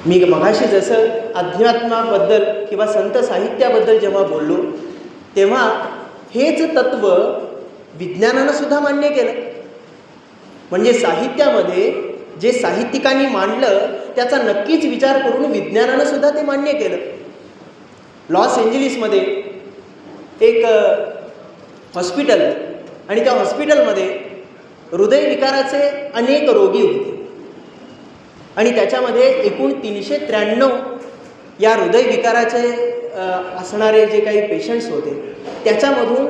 मी मगाशी जसं अध्यात्माबद्दल किंवा संत साहित्याबद्दल जेव्हा बोललो तेव्हा हेच तत्त्व विज्ञानानं सुद्धा मान्य केलं. म्हणजे साहित्यामध्ये जे साहित्यिकांनी मांडलं त्याचा नक्कीच विचार करून विज्ञानानं सुद्धा ते मान्य केलं. लॉस एंजलिसमध्ये एक हॉस्पिटल आणि त्या हॉस्पिटलमध्ये हृदयविकाराचे अनेक रोगी होते आणि त्याच्यामध्ये एकूण 393 या हृदयविकाराचे असणारे जे काही पेशंट्स होते त्याच्यामधून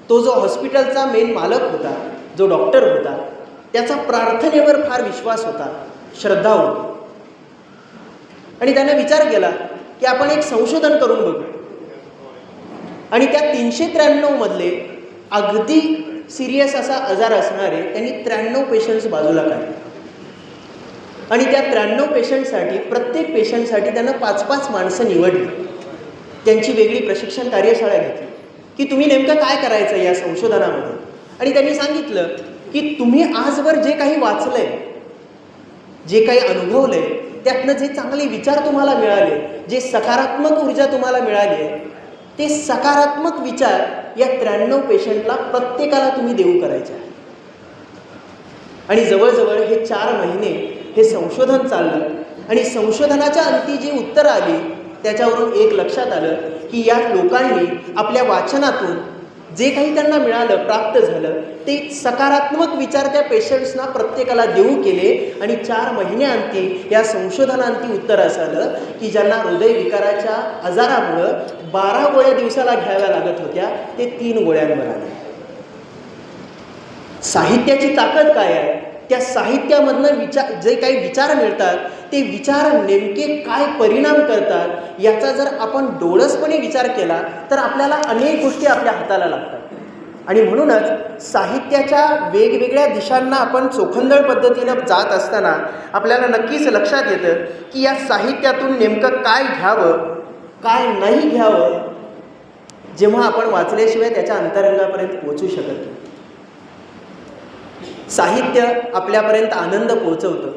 तो जो हॉस्पिटलचा मेन मालक होता, जो डॉक्टर होता, त्याचा प्रार्थनेवर फार विश्वास होता, श्रद्धा होती. आणि त्याने विचार केला की आपण एक संशोधन करून बघू. आणि त्या 393 मधले अगदी सिरियस असा आजार असणारे त्यांनी 93 पेशंट्स बाजूला काढले आणि त्या 93 पेशंटसाठी, प्रत्येक पेशंटसाठी त्यानं 5-5 माणसं निवडली. त्यांची वेगळी प्रशिक्षण कार्यशाळा घेतली की तुम्ही नेमकं काय करायचं या संशोधनामध्ये. आणि त्यांनी सांगितलं की तुम्ही आजवर जे काही वाचलंय, जे काही अनुभवलंय, त्यातनं जे चांगले विचार तुम्हाला मिळाले, जे सकारात्मक ऊर्जा तुम्हाला मिळाली आहे, ते सकारात्मक विचार या 93 पेशंटला प्रत्येकाला तुम्ही देऊ करायचे आहे. आणि जवळजवळ हे 4 महिने हे संशोधन चाललं आणि संशोधनाच्या अंती जी उत्तरं आली त्याच्यावरून एक लक्षात आलं की या लोकांनी आपल्या वाचनातून, जे काही त्यांना मिळालं, प्राप्त झालं, ते सकारात्मक विचार त्या पेशंट्सना प्रत्येकाला देऊ केले. आणि 4 महिन्यांती या संशोधनांती उत्तर असं आलं की ज्यांना हृदयविकाराच्या आजारामुळं 12 गोळ्या दिवसाला घ्याव्या लागत होत्या, ते 3 गोळ्यांवर आले. साहित्याची ताकद काय आहे? त्या साहित्यामधनं जे काही विचार मिळतात, ते विचार नेमके काय परिणाम करतात याचा जर आपण डोळसपणे विचार केला तर आपल्याला अनेक गोष्टी आपल्या हाताला लागतात. आणि म्हणूनच साहित्याच्या वेगवेगळ्या दिशांना आपण चोखंदळ पद्धतीनं जात असताना आपल्याला नक्कीच लक्षात येतं की या साहित्यातून नेमकं काय घ्यावं, काय नाही घ्यावं, जेव्हा आपण वाचल्याशिवाय त्याच्या अंतरंगापर्यंत पोहोचू शकत नाही. साहित्य आपल्यापर्यंत आनंद पोहोचवतं,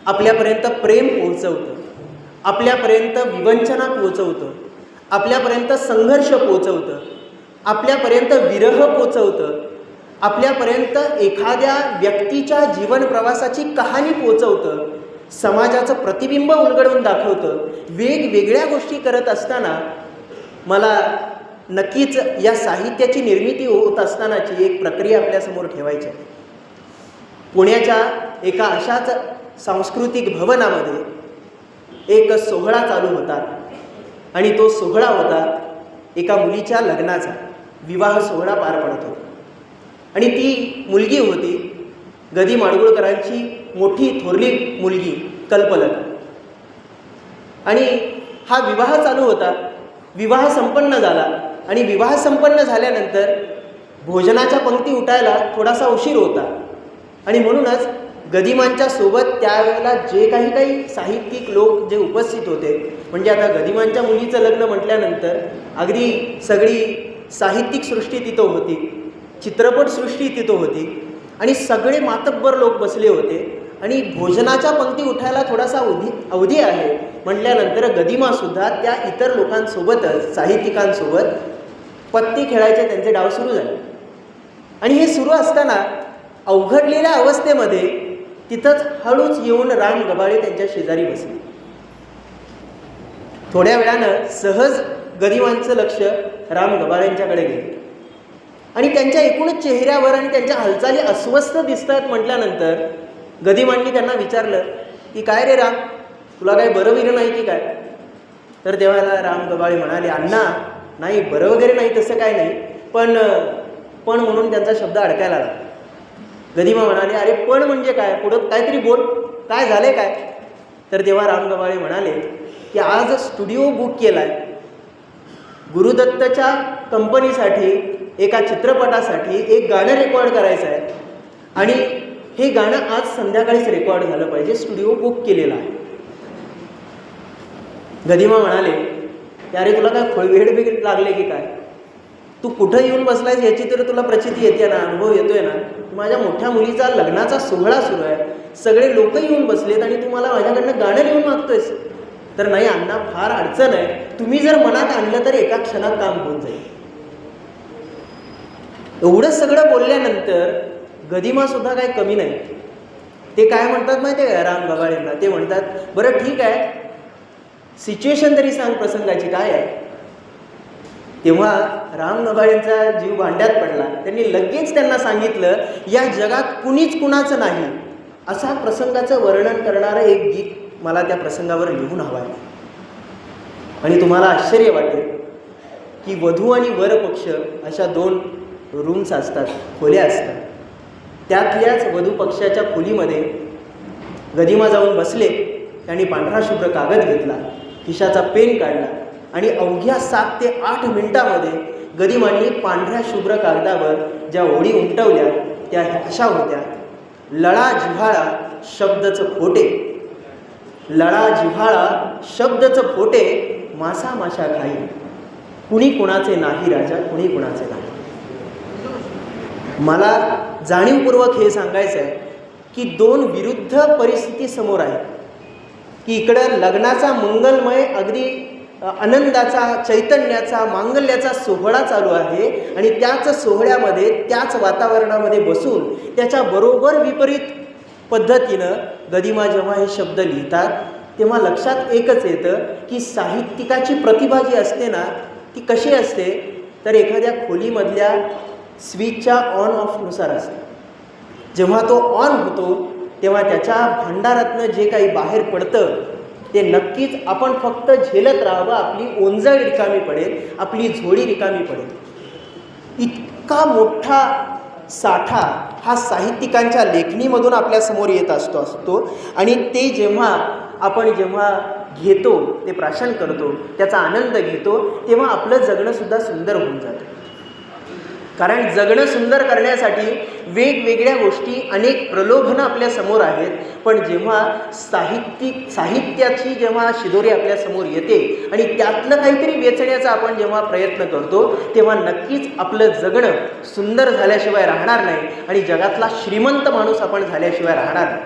आपल्यापर्यंत प्रेम पोहोचवतं, आपल्यापर्यंत विवंचना पोहोचवतं, आपल्यापर्यंत संघर्ष पोहोचवतं, आपल्यापर्यंत विरह पोहोचवतं, आपल्यापर्यंत एखाद्या व्यक्तीच्या जीवन प्रवासाची कहाणी पोहोचवतं, समाजाचं प्रतिबिंब उलगडून दाखवतं. वेगवेगळ्या गोष्टी करत असताना मला नक्कीच या साहित्याची निर्मिती होत असतानाची एक प्रक्रिया आपल्यासमोर ठेवायची आहे. पुण्याच्या एका अशाच सांस्कृतिक भवनामध्ये एक सोहळा चालू होता आणि तो सोहळा होता एका मुलीच्या लग्नाचा. विवाह सोहळा पार पडत होता आणि ती मुलगी होती गदी माडगुळकरांची मोठी थोरली मुलगी कल्पलता. आणि हा विवाह चालू होता. विवाह संपन्न झाला आणि विवाह संपन्न झाल्यानंतर भोजनाच्या पंक्ती उठायला थोडासा उशीर होता. आणि म्हणूनच गदिमांच्या सोबत त्यावेळेला जे काही साहित्यिक लोक जे उपस्थित होते, म्हणजे आता गदिमांच्या मुलीचं लग्न म्हटल्यानंतर अगदी सगळी साहित्यिक सृष्टी तिथं होती, चित्रपटसृष्टी तिथं होती आणि सगळे मातब्बर लोक बसले होते. आणि भोजनाच्या पंक्ती उठायला थोडासा अवधी आहे म्हटल्यानंतर गदिमासुद्धा त्या इतर लोकांसोबतच साहित्यिकांसोबत पत्ती खेळायचे त्यांचे डाव सुरू झाले. आणि हे सुरू असताना अवघडलेल्या अवस्थेमध्ये तिथंच हळूच येऊन राम गबाळे त्यांच्या शेजारी बसले. थोड्या वेळानं सहज गदिमांचं लक्ष राम गबाळेंच्याकडे गेलं आणि त्यांच्या एकूणच चेहऱ्यावर आणि त्यांच्या हालचाली अस्वस्थ दिसतात म्हटल्यानंतर गदिमांनी त्यांना विचारलं की काय रे राम, तुला काही बरं विरं नाही की काय? तर तेव्हा राम गबाळे म्हणाले, अण्णा नाही, बरं वगैरे नाही, तसं काय नाही, पण म्हणून त्यांचा शब्द अडकायला लागला. गदिमा म्हणाले, अरे पण म्हणजे काय, पुढं काहीतरी बोल, काय झाले काय? तर तेव्हा राम गबाळे म्हणाले की आज स्टुडिओ बुक केला आहे गुरुदत्तच्या कंपनीसाठी, एका चित्रपटासाठी एक गाणं रेकॉर्ड करायचं आहे आणि हे गाणं आज संध्याकाळीच रेकॉर्ड झालं पाहिजे, स्टुडिओ बुक केलेला आहे. गदिमा म्हणाले की अरे तुला काय खोळवेड बिघड लागले की काय? तू कुठं येऊन बसलायस याची तर तुला प्रचिती येते ना, अनुभव येतोय ना. माझ्या मोठ्या मुलीचा लग्नाचा सोहळा सुरू आहे, सगळे लोक येऊन बसलेत आणि तू मला माझ्याकडनं गाणं लिहून मागतोयस. तर नाही अण्णा, फार अडचण आहे, तुम्ही जर मनात आणलं तर एका क्षणात काम होऊन जाईल. एवढं सगळं बोलल्यानंतर गदिमासुद्धा काही कमी नाही. ते काय म्हणतात माहिती आहे का राम गबाळेंना? ते म्हणतात, बरं ठीक आहे, सिच्युएशन तरी सांग प्रसंगाची काय आहे. तेव्हा राम गबाळेंचा जीव भांड्यात पडला. त्यांनी लगेच त्यांना सांगितलं, या जगात कुणीच कुणाचं नाही असा प्रसंगाचं वर्णन करणारं एक गीत मला त्या प्रसंगावर लिहून हवं आहे. आणि तुम्हाला आश्चर्य वाटेल की वधू आणि वर पक्ष अशा 2 रूम्स असतात, खोल्या असतात. त्यातल्याच वधू पक्षाच्या खोलीमध्ये गदिमा जाऊन बसले. त्यांनी पांढरा शुभ्र कागद घेतला, खिशाचा पेन काढला आणि अवघ्या 7 ते 8 मिनिटामध्ये गदिमांनी पांढऱ्या शुभ्र कागदावर ज्या ओळी उमटवल्या त्या अशा होत्या, लळा जिव्हाळा शब्दच खोटे, लळा जिव्हाळा शब्दच खोटे, मासा माशा खाई, कुणी कुणाचे नाही राजा, कुणी कुणाचे नाही. मला जाणीवपूर्वक हे सांगायचं आहे की 2 विरुद्ध परिस्थिती समोर आहेत. की इकडं लग्नाचा मंगलमय, अगदी आनंदाचा, चैतन्याचा, मांगल्याचा सोहळा चालू आहे आणि त्याच सोहळ्यामध्ये, त्याच वातावरणामध्ये बसून त्याच्याबरोबर विपरीत पद्धतीनं गदिमा जेव्हा हे शब्द लिहितात तेव्हा लक्षात एकच येतं की साहित्यिकाची प्रतिभा जी असते ना, ती कशी असते. तर एखाद्या खोलीमधल्या स्विचच्या ऑन ऑफनुसार असतं. जेव्हा तो ऑन होतो तेव्हा त्याच्या भांडारातनं जे काही बाहेर पडतं ते नक्कीच आपण फक्त झेलत राहावं. आपली ओंजळ रिकामी पडेल, आपली झोळी रिकामी पडेल. इतका मोठा साठा हा साहित्यिकांच्या लेखणीमधून आपल्यासमोर येत असतो आणि ते जेव्हा आपण घेतो, ते प्राशन करतो, त्याचा आनंद घेतो, तेव्हा आपलं जगणंसुद्धा सुंदर होऊन जातं. कारण जगणं सुंदर करण्यासाठी वेगवेगळ्या गोष्टी, अनेक प्रलोभनं आपल्यासमोर आहेत. पण जेव्हा साहित्याची जेव्हा शिदोरी आपल्यासमोर येते आणि त्यातलं काहीतरी वेचण्याचा आपण जेव्हा प्रयत्न करतो, तेव्हा नक्कीच आपलं जगणं सुंदर झाल्याशिवाय राहणार नाही आणि जगातला श्रीमंत माणूस आपण झाल्याशिवाय राहणार नाही.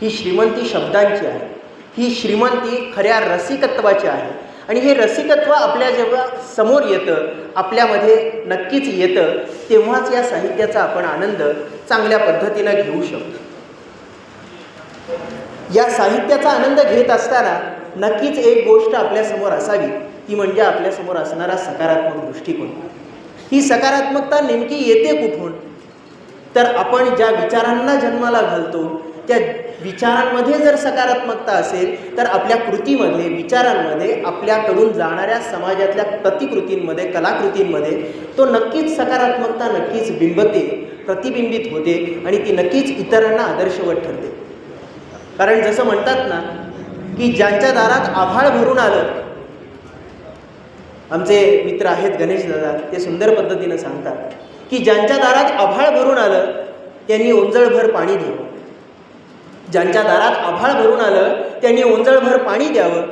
ही श्रीमंती शब्दांची आहे, ही श्रीमंती खऱ्या रसिकत्वाची आहे. आणि हे रसिकत्व आपल्या जेव्हा समोर येतं, आपल्यामध्ये नक्कीच येतं, तेव्हाच या साहित्याचा आपण आनंद चांगल्या पद्धतीनं घेऊ शकतो. या साहित्याचा आनंद घेत असताना नक्कीच एक गोष्ट आपल्यासमोर असावी, ती म्हणजे आपल्यासमोर असणारा सकारात्मक दृष्टिकोन. ही सकारात्मकता नेमकी येते कुठून? तर आपण ज्या विचारांना जन्माला घालतो त्या विचारांमध्ये जर सकारात्मकता असेल तर आपल्या कृतीमध्ये, विचारांमध्ये, आपल्याकडून जाणाऱ्या समाजातल्या प्रतिकृतींमध्ये, कलाकृतींमध्ये तो नक्कीच सकारात्मकता नक्कीच बिंबते, प्रतिबिंबित होते आणि ती नक्कीच इतरांना आदर्शवत ठरते. कारण जसं म्हणतात ना की ज्यांच्या दारात आभाळ भरून आलं, आमचे मित्र आहेत गणेश दादा, ते सुंदर पद्धतीनं सांगतात की ज्यांच्या दारात आभाळ भरून आलं त्यांनी ओंजळभर पाणी द्यावं. ज्यांच्या दारात आभाळ भरून आलं त्यांनी ओंजळभर पाणी द्यावं.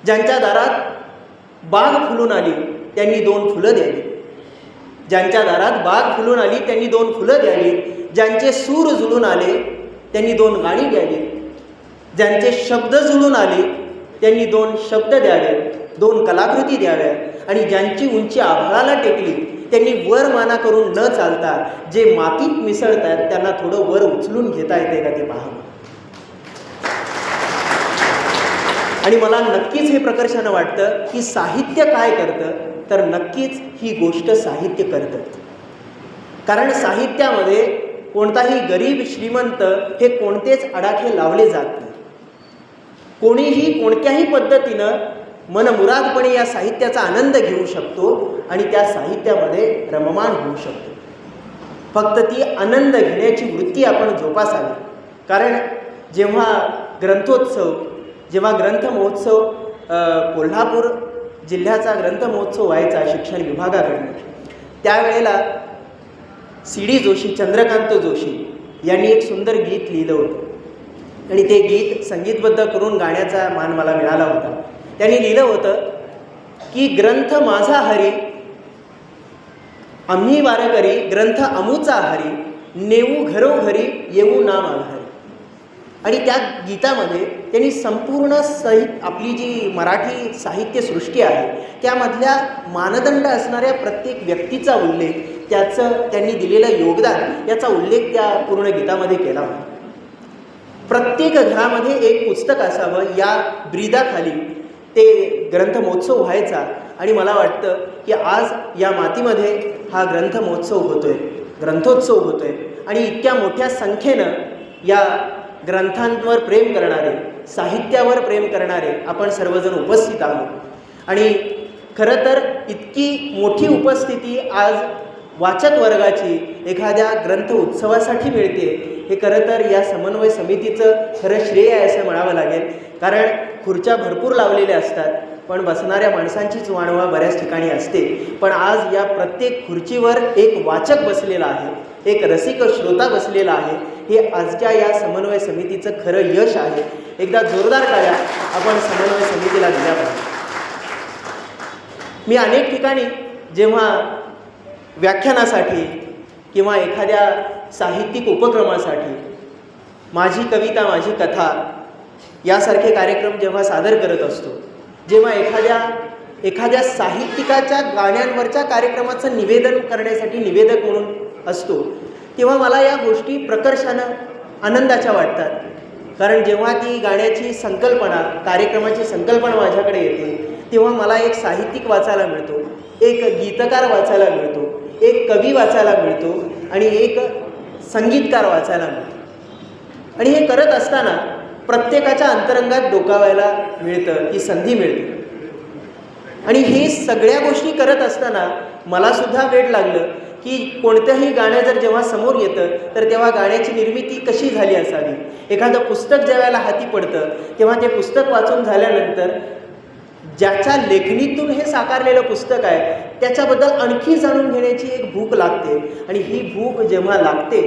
ज्यांच्या दारात बाग फुलून आली त्यांनी 2 फुलं द्यावी. ज्यांच्या दारात बाग फुलून आली त्यांनी 2 फुलं द्यावी. ज्यांचे सूर जुळून आले त्यांनी 2 गाणी द्यावी. ज्यांचे शब्द जुळून आले त्यांनी 2 शब्द द्यावे, 2 कलाकृती द्याव्या. आणि ज्यांची उंची आभाळाला टेकली त्यांनी वर माना करून न चालता जे मातीत मिसळतात त्यांना थोडं वर उचलून घेता येते का ते पाहावं. आणि मला नक्कीच हे प्रकर्षानं वाटतं की साहित्य काय करतं, तर नक्कीच ही गोष्ट साहित्य करतं. कारण साहित्यामध्ये कोणताही गरीब श्रीमंत हे कोणतेच अडाखे लावले जात नाही. कोणीही कोणत्याही पद्धतीनं मनमुरादपणे या साहित्याचा आनंद घेऊ शकतो आणि त्या साहित्यामध्ये रममाण होऊ शकतो. फक्त ती आनंद घेण्याची वृत्ती आपण जोपासावी. कारण जेव्हा ग्रंथोत्सव, जेव्हा ग्रंथ महोत्सव, कोल्हापूर जिल्ह्याचा ग्रंथ महोत्सव व्हायचा शिक्षण विभागाकडून, त्यावेळेला CD जोशी, चंद्रकांत जोशी यांनी एक सुंदर गीत लिहिलं होतं आणि ते गीत संगीतबद्ध करून गाण्याचा मान मला मिळाला होता. त्यांनी लिहिलं होतं की ग्रंथ माझा हरी, आम्ही वारकरी, ग्रंथ अमुचा हरी, नेऊ घरोघरी येऊ नाम आघारी. आणि त्या गीतामध्ये त्यांनी संपूर्ण आपली जी मराठी साहित्यसृष्टी आहे त्यामधल्या मानदंड असणाऱ्या प्रत्येक व्यक्तीचा उल्लेख, त्यांनी दिलेलं योगदान याचा उल्लेख त्या पूर्ण गीतामध्ये केला होता. प्रत्येक घरामध्ये एक पुस्तक असावं या ब्रीदाखाली ते ग्रंथ महोत्सव व्हायचा. आणि मला वाटतं की आज या मातीमध्ये हा ग्रंथ महोत्सव होतोय, ग्रंथोत्सव होतोय आणि इतक्या मोठ्या संख्येनं या ग्रंथांवर प्रेम करणारे, साहित्यावर प्रेम करणारे आपण सर्वजण उपस्थित आहोत. आणि खरं तर इतकी मोठी उपस्थिती आज वाचक वर्गाची एखाद्या ग्रंथ उत्सवासाठी मिळते, हे खरं तर या समन्वय समितीचं खरं श्रेय आहे असं म्हणावं लागेल. कारण खुर्च्या भरपूर लावलेल्या असतात पण बसणाऱ्या माणसांचीच वाणवा बऱ्याच ठिकाणी असते. पण आज या प्रत्येक खुर्चीवर एक वाचक बसलेला आहे, एक रसिक श्रोता बसलेला आहे. हे आजच्या या समन्वय समितीचं खरं यश आहे. एकदा जोरदार टाळ्या आपण समन्वय समितीला दिल्या पाहिजे. मी अनेक ठिकाणी जेव्हा व्याख्यानासाठी किंवा एखाद्या साहित्यिक उपक्रमासाठी माझी कविता माझी कथा यासारखे कार्यक्रम जेव्हा सादर करत असतो, जेव्हा एखाद्या साहित्यिकाच्या गाण्यांवरच्या कार्यक्रमाचं निवेदन करण्यासाठी निवेदक म्हणून असतो, तेव्हा मला या गोष्टी प्रकर्षानं आनंदाच्या वाटतात. कारण जेव्हा ती गाण्याची संकल्पना, कार्यक्रमाची संकल्पना माझ्याकडे येते, तेव्हा मला एक साहित्यिक वाचायला मिळतो, एक गीतकार वाचायला मिळतो, एक कवी वाचायला मिळतो आणि एक संगीतकार वाचायला मिळतो. आणि हे करत असताना प्रत्येकाच्या अंतरंगात डोकावायला मिळतं, ती संधी मिळते. आणि हे सगळ्या गोष्टी करत असताना मलासुद्धा वेड लागलं की कोणतंही गाणं जर जेव्हा समोर येतं तर तेव्हा गाण्याची निर्मिती कशी झाली असावी. एखादं पुस्तक ज्या वेळेला हाती पडतं तेव्हा ते पुस्तक वाचून झाल्यानंतर ज्याच्या लेखणीतून हे साकारलेलं पुस्तक आहे त्याच्याबद्दल आणखी जाणून घेण्याची एक भूक लागते. आणि ही भूक जेव्हा लागते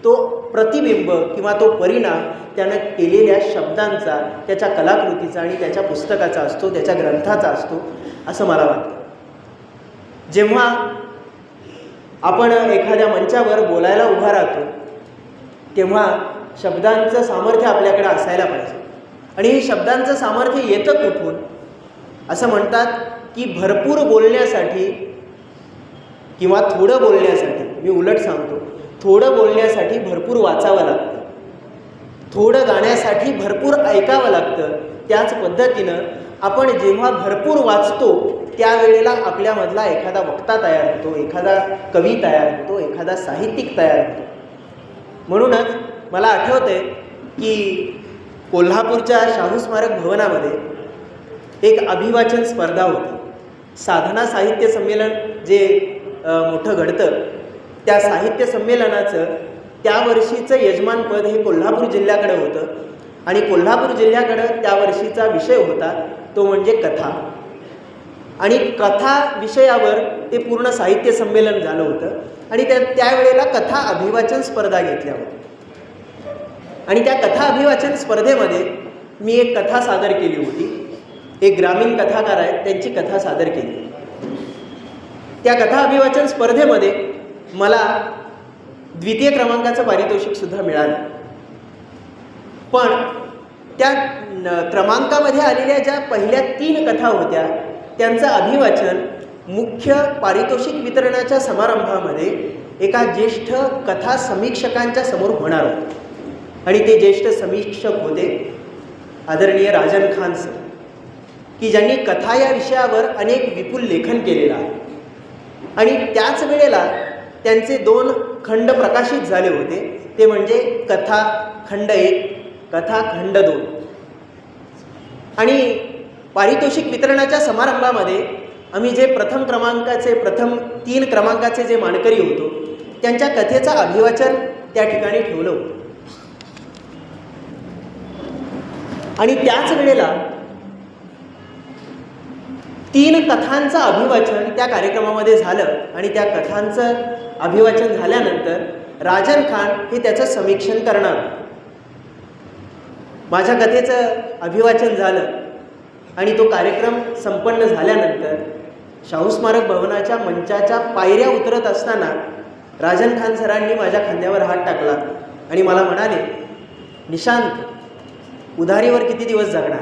तो प्रतिबिंब किंवा तो परिणाम त्यानं केलेल्या शब्दांचा, त्याच्या कलाकृतीचा आणि त्याच्या पुस्तकाचा असतो, त्याच्या ग्रंथाचा असतो असं मला वाटतं. जेव्हा आपण एखाद्या मंचावर बोलायला उभा राहतो तेव्हा शब्दांचं सामर्थ्य आपल्याकडे असायला पाहिजे. आणि हे शब्दांचं सामर्थ्य येतं कुठून? असं म्हणतात की भरपूर बोलण्यासाठी किंवा थोडं बोलण्यासाठी, मी उलट सांगतो, थोडं बोलण्यासाठी भरपूर वाचावं लागतं, थोडं गाण्यासाठी भरपूर ऐकावं लागतं. त्याच पद्धतीनं आपण जेव्हा भरपूर वाचतो त्यावेळेला आपल्यामधला एखादा वक्ता तयार होतो, एखादा कवी तयार होतो, एखादा साहित्यिक तयार होतो. म्हणूनच मला आठवतं आहे की कोल्हापूरच्या शाहू स्मारक भवनामध्ये एक अभिवाचन स्पर्धा होती. साधना साहित्य संमेलन जे मोठं घडतं त्या साहित्य संमेलनाचं त्या वर्षीचं यजमानपद हे कोल्हापूर जिल्ह्याकडे होतं. आणि कोल्हापूर जिल्ह्याकडं त्या वर्षीचा विषय होता तो म्हणजे कथा. आणि कथा विषयावर ते पूर्ण साहित्य संमेलन झालं होतं. आणि त्यावेळेला कथा अभिवाचन स्पर्धा घेतल्या होत्या. आणि त्या कथा अभिवाचन स्पर्धेमध्ये मी एक कथा सादर केली होती. एक ग्रामीण कथाकार आहेत, त्यांची कथा सादर केली. त्या कथा अभिवाचन स्पर्धेमध्ये मला द्वितीय क्रमांकाचं पारितोषिकसुद्धा मिळालं. पण त्या क्रमांकामध्ये आलेल्या ज्या पहिल्या 3 कथा होत्या त्यांचं अभिवाचन मुख्य पारितोषिक वितरणाच्या समारंभामध्ये एका ज्येष्ठ कथा समीक्षकांच्या समोर होणार होतं. आणि ते ज्येष्ठ समीक्षक होते आदरणीय राजन खान सर, की ज्यांनी कथा या विषयावर अनेक विपुल लेखन केलेलं आहे. आणि त्याच वेळेला त्यांचे 2 खंड प्रकाशित झाले होते, ते म्हणजे कथा खंड 1, कथा खंड 2. आणि पारितोषिक वितरणाच्या समारंभामध्ये आम्ही जे प्रथम 3 क्रमांकाचे जे मानकरी होतो त्यांच्या कथेचं अभिवाचन त्या ठिकाणी ठेवलं होतं. आणि त्याच वेळेला 3 कथांचं अभिवाचन त्या कार्यक्रमामध्ये झालं. आणि त्या कथांचं अभिवाचन झाल्यानंतर राजन खान हे त्याचं समीक्षण करणार. माझ्या कथेचं अभिवाचन झालं आणि तो कार्यक्रम संपन्न झाल्यानंतर शाहू स्मारक भवनाच्या मंचाच्या पायऱ्या उतरत असताना राजन खान सरांनी माझ्या खांद्यावर हात टाकला आणि मला म्हणाले, निशांत, उधारीवर किती दिवस जगणार?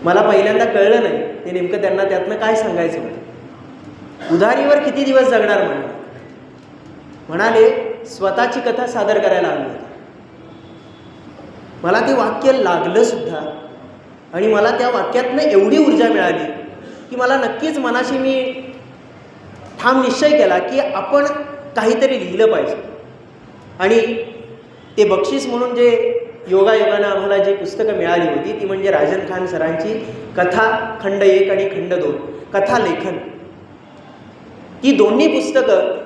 मला पहिल्यांदा कळलं नाही ते नेमकं त्यांना त्यातनं काय सांगायचं होतं. उधारीवर किती दिवस जगणार म्हणाले स्वतःची कथा सादर करायला आली होती. मला ते वाक्य लागलं सुद्धा. आणि मला त्या वाक्यातनं एवढी ऊर्जा मिळाली की मला नक्कीच मनाशी मी ठाम निश्चय केला की आपण काहीतरी लिहिलं पाहिजे. आणि ते बक्षीस म्हणून जे योगायोगानं आम्हाला जी पुस्तकं मिळाली होती ती म्हणजे राजन खान सरांची कथा खंड 1 आणि खंड 2 कथा लेखन. ही दोन्ही पुस्तकं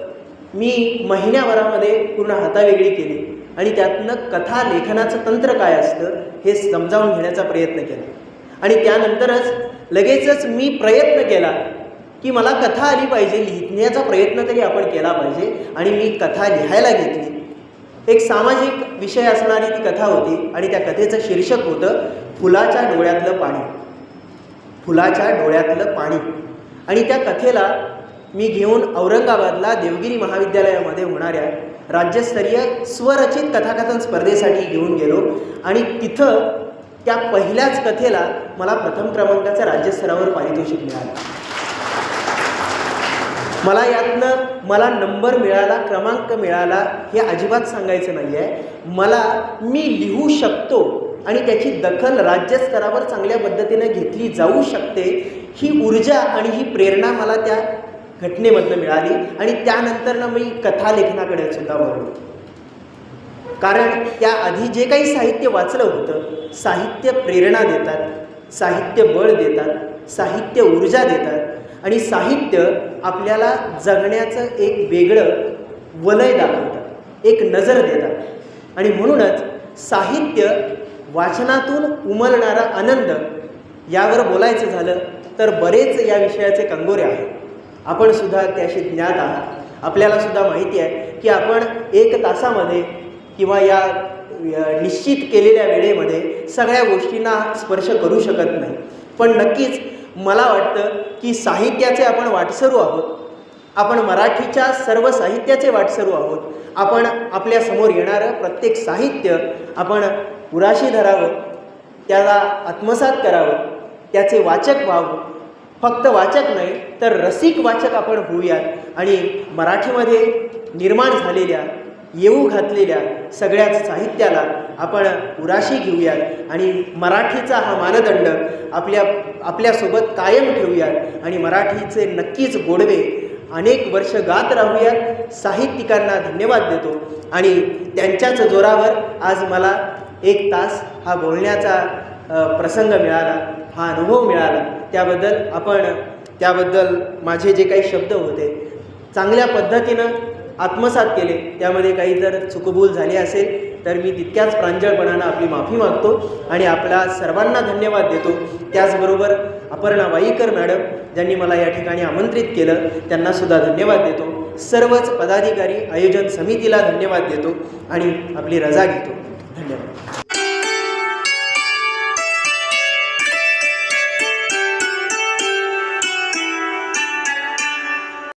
मी महिन्याभरामध्ये पूर्ण हातावेगळी केली आणि त्यातनं कथा लेखनाचं तंत्र काय असतं हे समजावून घेण्याचा प्रयत्न केला. आणि त्यानंतरच लगेचच मी प्रयत्न केला की मला कथा आली पाहिजे, लिहिण्याचा प्रयत्न तरी आपण केला पाहिजे. आणि मी कथा लिहायला घेतली. एक सामाजिक विषय असणारी ती कथा होती आणि त्या कथेचं शीर्षक होतं फुलाच्या डोळ्यातलं पाणी. फुलाच्या डोळ्यातलं पाणी. आणि त्या कथेला मी घेऊन औरंगाबादला देवगिरी महाविद्यालयामध्ये होणाऱ्या राज्यस्तरीय स्वरचित कथाकथन स्पर्धेसाठी घेऊन गेलो. आणि तिथं त्या पहिल्याच कथेला मला प्रथम क्रमांकाचं राज्यस्तरावर पारितोषिक मिळालं. मला यातनं मला नंबर मिळाला, क्रमांक मिळाला हे अजिबात सांगायचं नाही आहे. मी लिहू शकतो आणि त्याची दखल राज्यस्तरावर चांगल्या पद्धतीने घेतली जाऊ शकते, ही ऊर्जा आणि ही प्रेरणा मला त्या घटनेमधनं मिळाली. आणि त्यानंतरनं मी कथालेखनाकडे सुद्धा वळलो. कारण त्याआधी जे काही साहित्य वाचलं होतं, साहित्य प्रेरणा देतात, साहित्य बळ देतात, साहित्य ऊर्जा देतात आणि साहित्य आपल्याला जगण्याचं एक वेगळं वलय दाखवतात, एक नजर देतात. आणि म्हणूनच साहित्य वाचनातून उमलणारा आनंद यावर बोलायचं झालं तर बरेच या विषयाचे कंगोरे आहेत. आपण सुद्धा त्याशी ज्ञात आहात. आपल्याला सुद्धा माहिती आहे की आपण 1 तासामध्ये किंवा या निश्चित केलेल्या वेळेमध्ये सगळ्या गोष्टींना स्पर्श करू शकत नाही. पण नक्कीच मला वाटतं की साहित्याचे आपण वाटसरू आहोत. आपण मराठीच्या सर्व साहित्याचे वाटसरू आहोत. आपण आपल्यासमोर येणारं प्रत्येक साहित्य आपण उराशी धरावं, त्याला आत्मसात करावं, त्याचे वाचक व्हावं. फक्त वाचक नाही तर रसिक वाचक आपण होऊयात आणि मराठीमध्ये निर्माण झालेल्या, येऊ घातलेल्या सगळ्याच साहित्याला आपण उराशी घेऊयात आणि मराठीचा हा मानदंड आपल्यासोबत कायम ठेवूयात आणि मराठीचे नक्कीच गोडवे अनेक वर्ष गात राहूयात. साहित्यिकांना धन्यवाद देतो आणि त्यांच्याच जोरावर आज मला 1 तास हा बोलण्याचा प्रसंग मिळाला, हा अनुभव मिळाला. त्याबद्दल माझे जे काही शब्द होते चांगल्या पद्धतीनं आत्मसात केले. त्यामध्ये काही जर चुकभूल झाली असेल तर मी तितक्याच प्रांजळपणानं आपली माफी मागतो आणि आपल्या सर्वांना धन्यवाद देतो. त्याचबरोबर अपर्णा वाईकर मॅडम ज्यांनी मला या ठिकाणी आमंत्रित केलं त्यांनासुद्धा धन्यवाद देतो. सर्वच पदाधिकारी, आयोजन समितीला धन्यवाद देतो आणि आपली रजा घेतो.